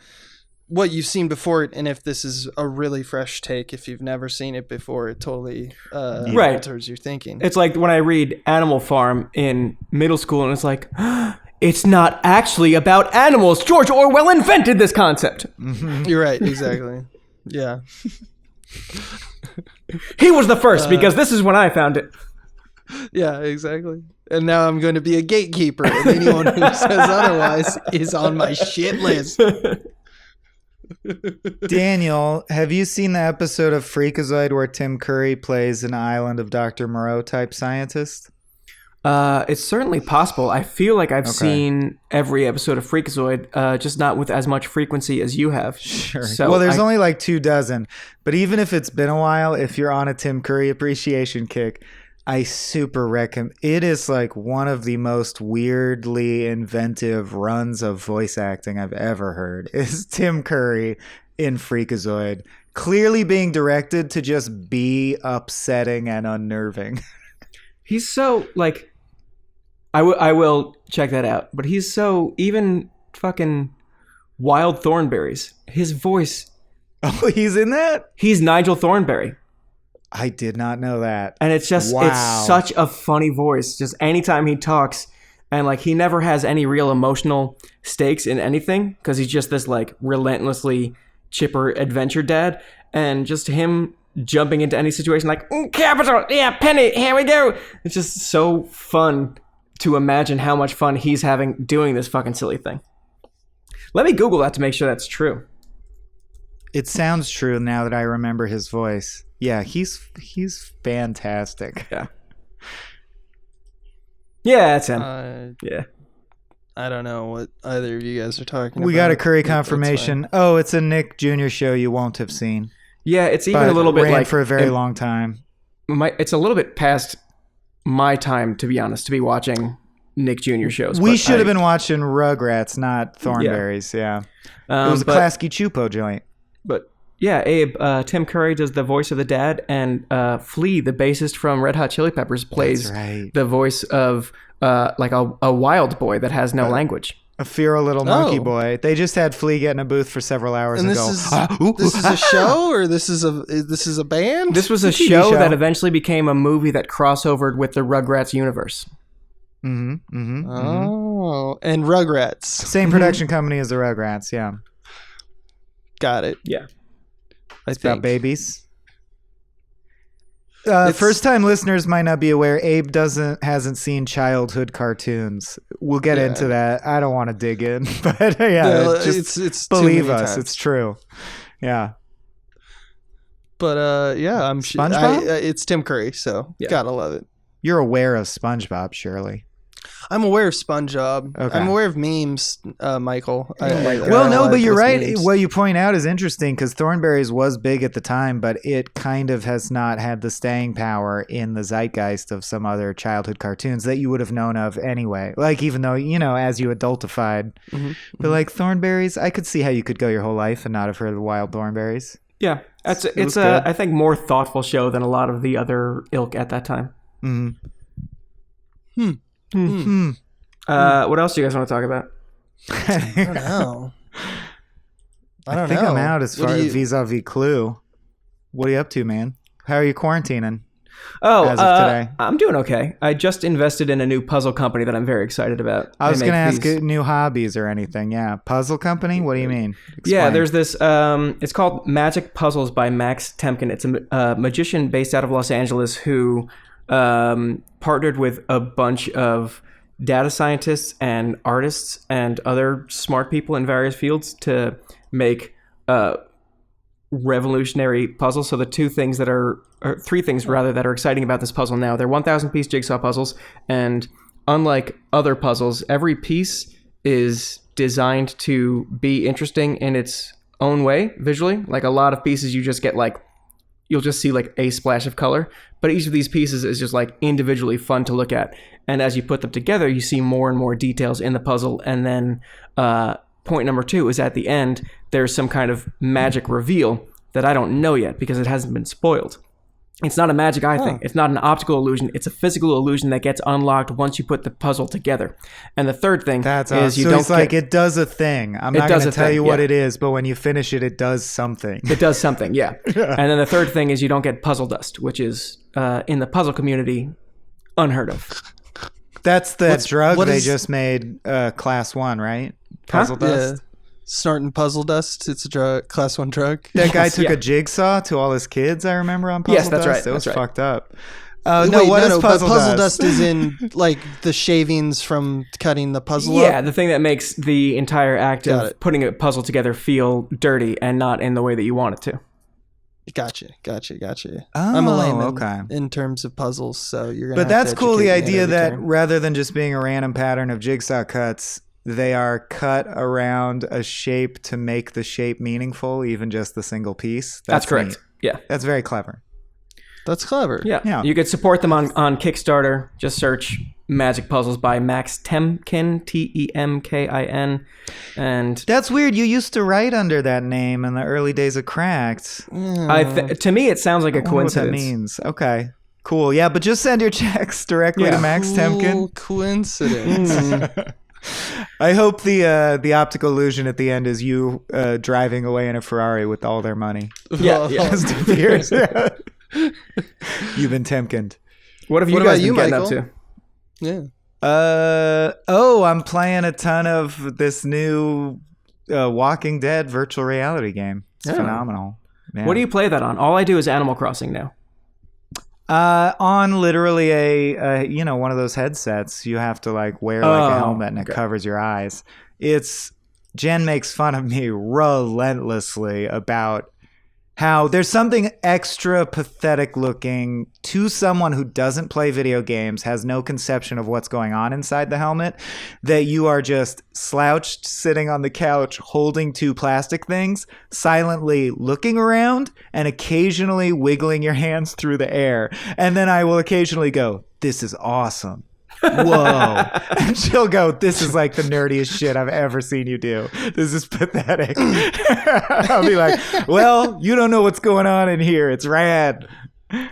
Speaker 1: what you've seen before it, and if this is a really fresh take, if you've never seen it before, it totally alters your thinking.
Speaker 3: It's like when I read Animal Farm in middle school, and it's like, it's not actually about animals. George Orwell invented this concept.
Speaker 1: Mm-hmm. You're right, exactly. Yeah.
Speaker 3: He was the first, because this is when I found it.
Speaker 1: Yeah, exactly. And now I'm going to be a gatekeeper, and anyone who says otherwise is on my shit list.
Speaker 2: Daniel, have you seen the episode of Freakazoid where Tim Curry plays an Island of Dr. Moreau type scientist?
Speaker 3: It's certainly possible. I feel like I've seen every episode of Freakazoid, just not with as much frequency as you have.
Speaker 2: Sure.
Speaker 3: So
Speaker 2: well, there's only like 24, but even if it's been a while, if you're on a Tim Curry appreciation kick, I super recommend. It is like one of the most weirdly inventive runs of voice acting I've ever heard. Is Tim Curry in Freakazoid, clearly being directed to just be upsetting and unnerving.
Speaker 3: He's so like, I will check that out. But he's so, even fucking Wild Thornberrys, his voice.
Speaker 2: Oh, he's in that?
Speaker 3: He's Nigel Thornberry.
Speaker 2: I did not know that.
Speaker 3: And it's just, it's such a funny voice. Just anytime he talks, and like he never has any real emotional stakes in anything because he's just this like relentlessly chipper adventure dad. And just him jumping into any situation like, capital, yeah, penny, here we go. It's just so fun to imagine how much fun he's having doing this fucking silly thing. Let me Google that to make sure that's true.
Speaker 2: It sounds true now that I remember his voice. Yeah, he's fantastic.
Speaker 3: Yeah. Yeah, that's him. Yeah.
Speaker 1: I don't know what either of you guys are talking about.
Speaker 2: We got a Curry confirmation. Oh, it's a Nick Jr. show you won't have seen.
Speaker 3: Yeah, it's even a little bit
Speaker 2: ran
Speaker 3: like
Speaker 2: for a very long time.
Speaker 3: It's a little bit past my time, to be honest, to be watching Nick Jr. shows.
Speaker 2: We should have been watching Rugrats, not Thornberrys. Yeah. It was a Klasky Chupo joint.
Speaker 3: But yeah, Abe, Tim Curry does the voice of the dad, and Flea, the bassist from Red Hot Chili Peppers, plays the voice of like a wild boy that has no language.
Speaker 2: A feral little monkey boy. They just had Flea get in a booth for several hours and
Speaker 1: this is a show, or this is a band?
Speaker 3: This was a show that eventually became a movie that crossovered with the Rugrats universe.
Speaker 2: And
Speaker 1: Rugrats.
Speaker 2: Same production company as the Rugrats, yeah.
Speaker 1: Got it.
Speaker 3: Yeah.
Speaker 2: It's about babies. First-time listeners might not be aware. Abe hasn't seen childhood cartoons. We'll get into that. I don't want to dig in, but just believe us. It's true. Yeah.
Speaker 1: But I'm
Speaker 2: SpongeBob?
Speaker 1: It's Tim Curry, so gotta love it.
Speaker 2: You're aware of SpongeBob, surely.
Speaker 1: I'm aware of SpongeBob. Okay. I'm aware of memes, Michael.
Speaker 2: But you're right. Memes. What you point out is interesting because Thornberrys was big at the time, but it kind of has not had the staying power in the zeitgeist of some other childhood cartoons that you would have known of anyway. Like, even though, as you adultified. But like Thornberrys, I could see how you could go your whole life and not have heard of Wild Thornberrys.
Speaker 3: Yeah. It's a, I think, more thoughtful show than a lot of the other ilk at that time. What else do you guys want to talk about?
Speaker 1: I don't know.
Speaker 2: I think I'm out as far as vis-a-vis Clue. What are you up to, man? How are you quarantining? As of today?
Speaker 3: I'm doing okay. I just invested in a new puzzle company that I'm very excited about.
Speaker 2: I was going to ask new hobbies or anything. Yeah. Puzzle company? What do you mean? Explain.
Speaker 3: Yeah, there's this, it's called Magic Puzzles by Max Temkin. It's a magician based out of Los Angeles who partnered with a bunch of data scientists and artists and other smart people in various fields to make revolutionary puzzles. So the three things that are exciting about this puzzle now, they're 1,000-piece jigsaw puzzles, and unlike other puzzles, every piece is designed to be interesting in its own way visually. Like a lot of pieces you just get you'll just see like a splash of color, but each of these pieces is just like individually fun to look at. And as you put them together, you see more and more details in the puzzle. And then point number 2 is at the end, there's some kind of magic reveal that I don't know yet because it hasn't been spoiled. It's not a magic eye thing. It's not an optical illusion. It's a physical illusion that gets unlocked once you put the puzzle together. And the third thing is you don't
Speaker 2: like it does a thing. I'm not going to tell you what it is, but when you finish it, it does something.
Speaker 3: It does something, yeah. And then the third thing is you don't get puzzle dust, which is in the puzzle community unheard of.
Speaker 2: That's the drug they just made class 1, right? Puzzle dust.
Speaker 1: Yeah. Snorting puzzle dust. It's a drug, class 1 drug.
Speaker 2: That guy took a jigsaw to all his kids, I remember, on puzzle dust.
Speaker 3: Yes, that's right.
Speaker 2: It was fucked up.
Speaker 1: Puzzle dust is in like the shavings from cutting the puzzle up?
Speaker 3: Yeah, the thing that makes the entire act of putting a puzzle together feel dirty and not in the way that you want it to.
Speaker 1: Gotcha.
Speaker 2: Oh,
Speaker 1: I'm a layman
Speaker 2: okay.
Speaker 1: in terms of puzzles, so you're gonna.
Speaker 2: But
Speaker 1: have
Speaker 2: that's
Speaker 1: to
Speaker 2: cool. The
Speaker 1: educate me
Speaker 2: idea
Speaker 1: at every
Speaker 2: that
Speaker 1: turn.
Speaker 2: rather than just being a random pattern of jigsaw cuts, they are cut around a shape to make the shape meaningful, even just the single piece.
Speaker 3: That's correct.
Speaker 2: Neat.
Speaker 3: Yeah.
Speaker 2: That's very clever.
Speaker 1: That's clever.
Speaker 3: Yeah. You could support them on Kickstarter. Just search Magic Puzzles by Max Temkin, Temkin. And
Speaker 2: that's weird. You used to write under that name in the early days of Cracked.
Speaker 3: To me, it sounds like a coincidence.
Speaker 2: What that means. Okay. Cool. Yeah, but just send your checks directly to Max Temkin.
Speaker 1: Coincidence.
Speaker 2: I hope the optical illusion at the end is you driving away in a Ferrari with all their money.
Speaker 3: Yeah.
Speaker 2: Just appears. You've been Temkined.
Speaker 3: What have you guys been getting up to?
Speaker 1: Yeah.
Speaker 2: I'm playing a ton of this new Walking Dead virtual reality game. It's phenomenal. Yeah.
Speaker 3: What do you play that on? All I do is Animal Crossing now.
Speaker 2: On literally a one of those headsets. You have to like wear like a helmet and it covers your eyes. Jen makes fun of me relentlessly about how there's something extra pathetic looking to someone who doesn't play video games, has no conception of what's going on inside the helmet, that you are just slouched sitting on the couch holding two plastic things, silently looking around and occasionally wiggling your hands through the air. And then I will occasionally go, "This is awesome. Whoa." And she'll go, "This is like the nerdiest shit I've ever seen you do. This is pathetic." I'll be like, "Well, you don't know what's going on in here. It's rad." But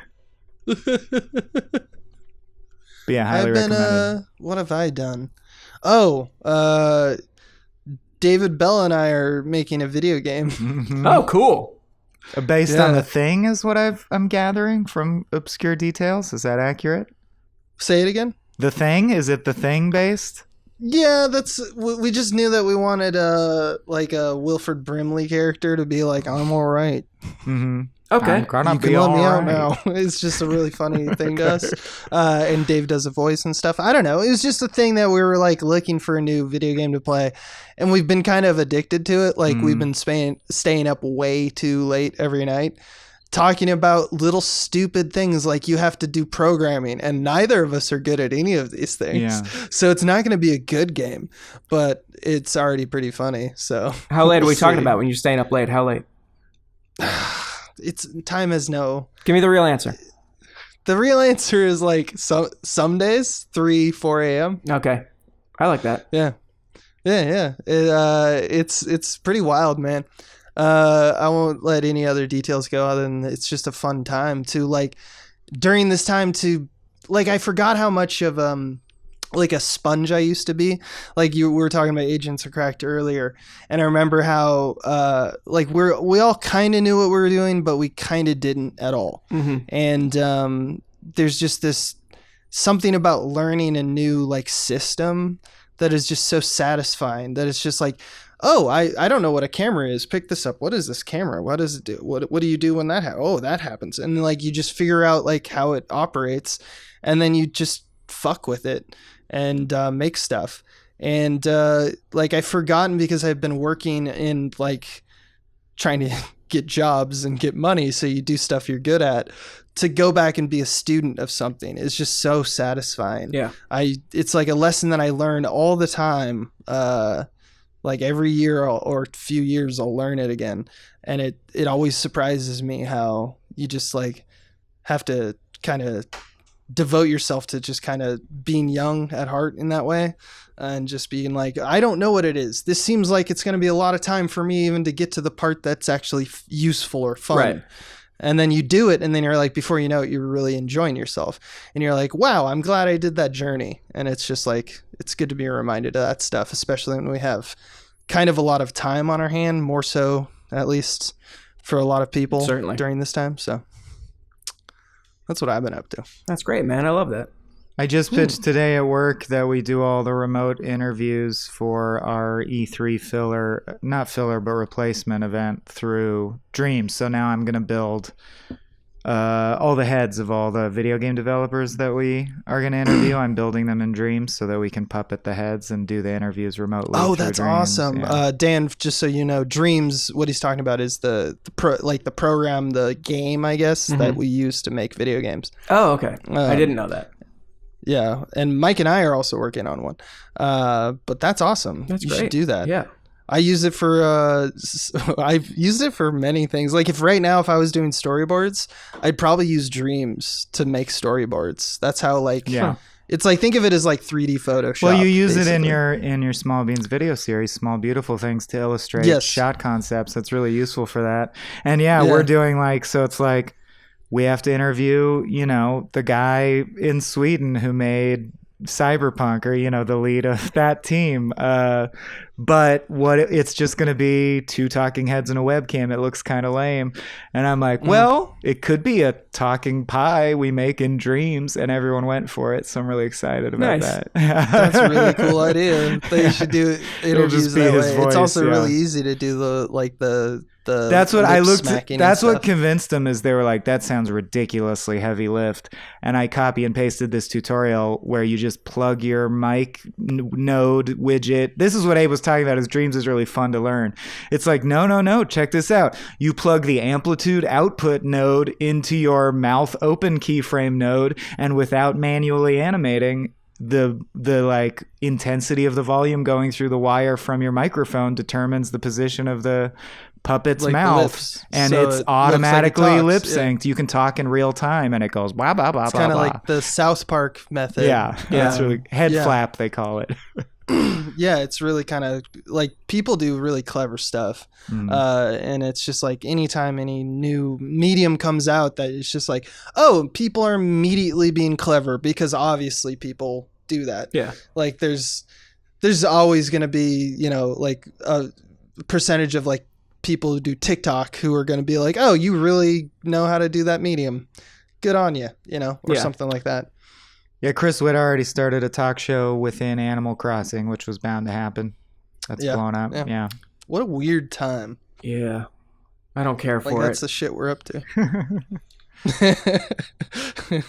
Speaker 2: yeah, highly recommended.
Speaker 1: What have I done? David Bell and I are making a video game.
Speaker 2: Mm-hmm.
Speaker 3: Oh, cool.
Speaker 2: Based on The Thing is what I'm gathering from obscure details. Is that accurate?
Speaker 1: Say it again.
Speaker 2: The Thing? Is it The Thing based?
Speaker 1: Yeah, we just knew that we wanted a Wilford Brimley character to be like, "I'm all right."
Speaker 2: Mm-hmm.
Speaker 3: Okay.
Speaker 1: You can let me out now. It's just a really funny thing to us. And Dave does a voice and stuff. I don't know. It was just a thing that we were like looking for a new video game to play. And we've been kind of addicted to it. Like we've been staying up way too late every night, talking about little stupid things like you have to do programming, and neither of us are good at any of these things.
Speaker 2: Yeah.
Speaker 1: So it's not going to be a good game, but it's already pretty funny. So
Speaker 3: how late are we talking about when you're staying up late? How late?
Speaker 1: It's time is no.
Speaker 3: Give me the real answer.
Speaker 1: The real answer is like some days 3-4 a.m.
Speaker 3: Okay, I like that.
Speaker 1: Yeah. It's pretty wild, man. I won't let any other details go other than it's just a fun time to like during this time to like I forgot how much of like a sponge I used to be. Like we were talking about Agents of Cracked earlier, and I remember how like we all kind of knew what we were doing, but we kind of didn't at all.
Speaker 3: Mm-hmm.
Speaker 1: And there's just this something about learning a new like system that is just so satisfying that it's just like, oh, I don't know what a camera is. Pick this up. What is this camera? What does it do? What do you do when that happens? Oh, that happens. And like you just figure out like how it operates, and then you just fuck with it and make stuff. And like I've forgotten because I've been working in like trying to get jobs and get money, so you do stuff you're good at. To go back and be a student of something is just so satisfying.
Speaker 3: Yeah,
Speaker 1: it's like a lesson that I learn all the time. Like every year or few years I'll learn it again, and it always surprises me how you just like have to kind of devote yourself to just kind of being young at heart in that way, and just being like, I don't know what it is. This seems like it's going to be a lot of time for me even to get to the part that's actually useful or fun.
Speaker 3: Right.
Speaker 1: And then you do it, and then you're like, before you know it, you're really enjoying yourself. And you're like, wow, I'm glad I did that journey. And it's just like, it's good to be reminded of that stuff, especially when we have kind of a lot of time on our hand, more so, at least for a lot of people.
Speaker 3: Certainly.
Speaker 1: During this time. So that's what I've been up to.
Speaker 3: That's great, man. I love that.
Speaker 2: I just pitched today at work that we do all the remote interviews for our E3 not filler, but replacement event through Dreams. So now I'm going to build all the heads of all the video game developers that we are going to interview. I'm building them in Dreams so that we can puppet the heads and do the interviews remotely.
Speaker 1: Oh, that's
Speaker 2: Dreams.
Speaker 1: awesome.
Speaker 2: Yeah.
Speaker 1: Dan, just so you know, Dreams, what he's talking about is the program, the game, I guess, that we use to make video games.
Speaker 3: Oh, okay. I didn't know that.
Speaker 1: Yeah, and Mike and I are also working on one. But that's awesome.
Speaker 3: That's
Speaker 1: you
Speaker 3: great.
Speaker 1: should do that.
Speaker 3: Yeah.
Speaker 1: I use it for I've used it for many things. Like if I was doing storyboards, I'd probably use Dreams to make storyboards. That's how it's like, think of it as like 3D Photoshop.
Speaker 2: Well, you use
Speaker 1: basically.
Speaker 2: it in your Small Beans video series, Small Beautiful Things, to illustrate shot concepts. That's really useful for that. And we're doing so it's like we have to interview, the guy in Sweden who made Cyberpunk, or the lead of that team, but it's just going to be two talking heads and a webcam. It looks kind of lame, and I'm like, well, it could be a talking pie we make in Dreams, and everyone went for it, so I'm really excited about that.
Speaker 1: That's a really cool idea. They should do interviews that way.
Speaker 2: Voice,
Speaker 1: it's also really easy to do the
Speaker 2: that's what I looked at. That's what
Speaker 1: stuff.
Speaker 2: convinced them, is they were like, that sounds ridiculously heavy lift. And I copy and pasted this tutorial where you just plug your mic node widget. This is what Abe was talking about, is Dreams is really fun to learn. It's like, no, check this out. You plug the amplitude output node into your mouth open keyframe node, and without manually animating, the intensity of the volume going through the wire from your microphone determines the position of the puppet's mouth, and so it's automatically lip synced. You can talk in real time, and it goes blah blah blah. It's kind of
Speaker 1: like the South Park method.
Speaker 2: Yeah. It's really head flap, they call it.
Speaker 1: Yeah, it's really kind of like people do really clever stuff, and it's just like anytime any new medium comes out, that it's just like, oh, people are immediately being clever, because obviously people do that.
Speaker 3: Yeah,
Speaker 1: like there's always going to be like a percentage of like people who do TikTok who are going to be like, oh, you really know how to do that medium, good on you, or something like that.
Speaker 2: Yeah, Chris Witt already started a talk show within Animal Crossing, which was bound to happen. That's blown up. Yeah.
Speaker 1: What a weird time.
Speaker 3: Yeah. I don't care for it.
Speaker 1: That's the shit we're up to.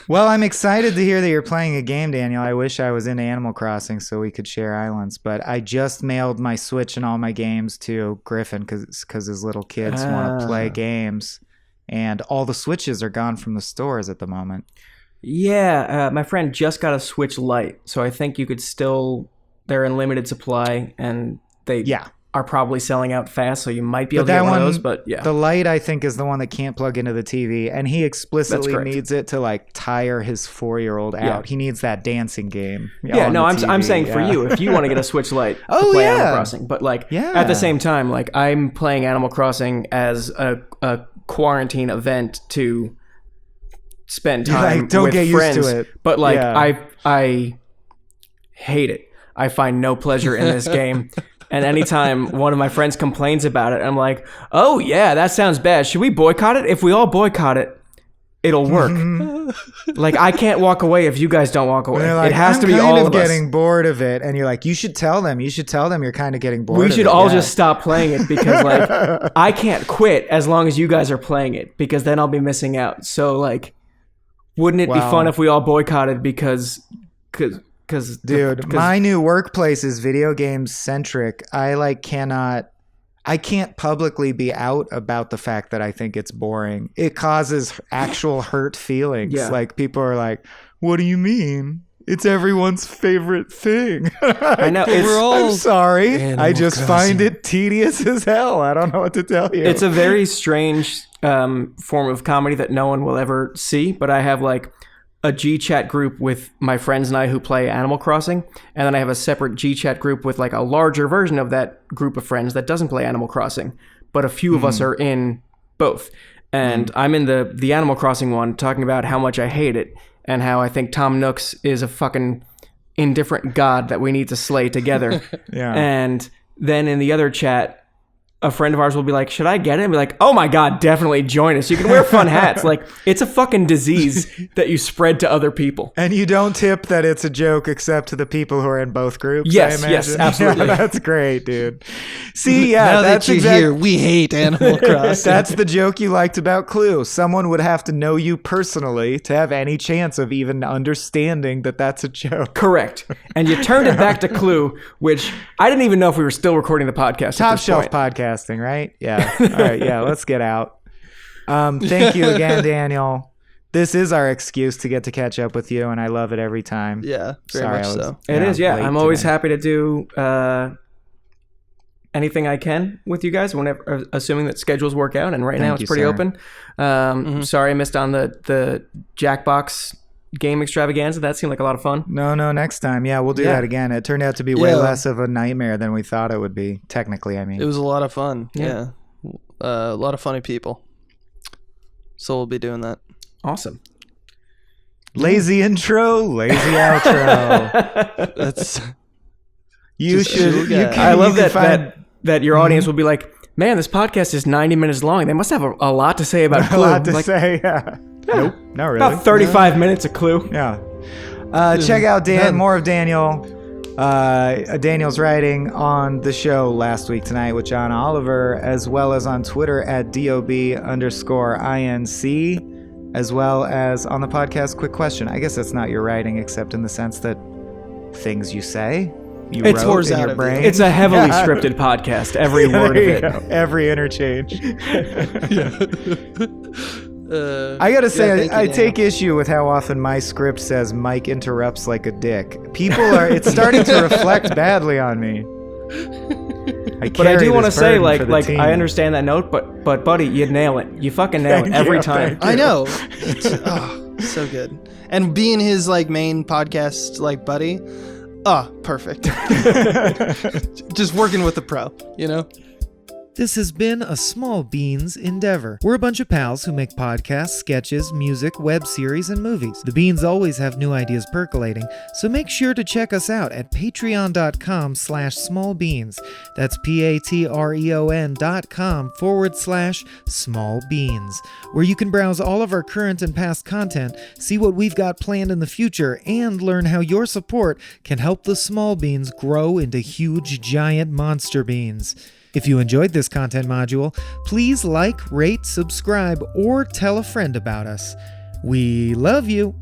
Speaker 2: Well, I'm excited to hear that you're playing a game, Daniel. I wish I was into Animal Crossing so we could share islands, but I just mailed my Switch and all my games to Griffin because his little kids want to play games, and all the Switches are gone from the stores at the moment.
Speaker 3: Yeah, my friend just got a Switch Lite, so I think you could still... They're in limited supply, and they are probably selling out fast, so you might be able to get one of those, but yeah.
Speaker 2: The Lite, I think, is the one that can't plug into the TV, and he explicitly needs it to, like, tire his 4-year-old out. Yeah. He needs that dancing game.
Speaker 3: Yeah, no, I'm saying for you, if you want to get a Switch Lite to play Animal Crossing, but, like, at the same time, like, I'm playing Animal Crossing as a quarantine event to spend time with
Speaker 2: don't get
Speaker 3: friends,
Speaker 2: used to it.
Speaker 3: But, like, I hate it. I find no pleasure in this game. And anytime one of my friends complains about it, I'm like, oh, yeah, that sounds bad. Should we boycott it? If we all boycott it, it'll work. Like, I can't walk away if you guys don't walk away.
Speaker 2: Like,
Speaker 3: it has to be all of us.
Speaker 2: I'm kind of getting bored of it. And you're like, you should tell them. You should tell them you're kind of getting bored of it.
Speaker 3: We should all just stop playing it, because, like, I can't quit as long as you guys are playing it, because then I'll be missing out. So, like, wouldn't it be fun if we all boycotted because
Speaker 2: dude, my new workplace is video games centric. I can't publicly be out about the fact that I think it's boring. It causes actual hurt feelings.
Speaker 3: Yeah.
Speaker 2: Like, people are like, what do you mean? It's everyone's favorite thing.
Speaker 3: I know.
Speaker 2: I'm sorry. I just
Speaker 1: Crossing.
Speaker 2: find it tedious as hell. I don't know what to tell you.
Speaker 3: It's a very strange form of comedy that no one will ever see, but I have, like, a G-chat group with my friends and I who play Animal Crossing, and then I have a separate G-chat group with, like, a larger version of that group of friends that doesn't play Animal Crossing, but a few of us are in both. And I'm in the Animal Crossing one, talking about how much I hate it and how I think Tom Nooks is a fucking indifferent god that we need to slay together.
Speaker 2: Yeah.
Speaker 3: And then in the other chat, a friend of ours will be like, should I get it? And be like, oh my God, definitely join us. You can wear fun hats. Like, it's a fucking disease that you spread to other people.
Speaker 2: And you don't tip that it's a joke except to the people who are in both groups.
Speaker 3: Yes, absolutely.
Speaker 2: Yeah, that's great, dude. See, yeah,
Speaker 1: now
Speaker 2: that's
Speaker 1: that you hear, we hate Animal Crossing.
Speaker 2: That's the joke you liked about Clue. Someone would have to know you personally to have any chance of even understanding that that's a joke.
Speaker 3: Correct. And you turned it back to Clue, which I didn't even know if we were still recording the podcast.
Speaker 2: Top shelf podcasting, right? Yeah. All right. Yeah. Let's get out. Thank you again, Daniel. This is our excuse to get to catch up with you, and I love it every time.
Speaker 1: Yeah. Very much so.
Speaker 3: It is. Yeah. I'm always happy to do anything I can with you guys, whenever, assuming that schedules work out. And right now it's pretty open. Sorry I missed on the Jackbox game extravaganza. That seemed like a lot of fun.
Speaker 2: No, next time. Yeah, we'll do that again. It turned out to be way less of a nightmare than we thought it would be, technically, I mean.
Speaker 1: It was a lot of fun. Yeah. A lot of funny people. So we'll be doing that.
Speaker 3: Awesome.
Speaker 2: Lazy intro, lazy outro.
Speaker 1: That's...
Speaker 2: You should...
Speaker 3: I love that your audience will be like, man, this podcast is 90 minutes long. They must have a lot to say about Clue.
Speaker 2: A lot to say, yeah. Nope, not really.
Speaker 3: About 35 minutes of Clue.
Speaker 2: Yeah. Check out more of Daniel. Daniel's writing on the show last week tonight with John Oliver, as well as on Twitter at DOB_INC, as well as on the podcast Quick Question. I guess that's not your writing, except in the sense that things you say,
Speaker 3: it pours out of your brain. It's a heavily scripted podcast. Every word of it.
Speaker 2: Every interchange. I gotta say, I take issue with how often my script says Mike interrupts like a dick. It's starting to reflect badly on me.
Speaker 3: But I do want to say, like I understand that note, but buddy, you nail it. You fucking nail it every time.
Speaker 1: I know. It's so good. And being his like main podcast like buddy, perfect. Just working with the pro, you know?
Speaker 4: This has been a Small Beans endeavor. We're a bunch of pals who make podcasts, sketches, music, web series, and movies. The Beans always have new ideas percolating, so make sure to check us out at patreon.com/smallbeans. That's patreon.com/smallbeans, where you can browse all of our current and past content, see what we've got planned in the future, and learn how your support can help the small beans grow into huge, giant monster beans. If you enjoyed this content module, please like, rate, subscribe, or tell a friend about us. We love you.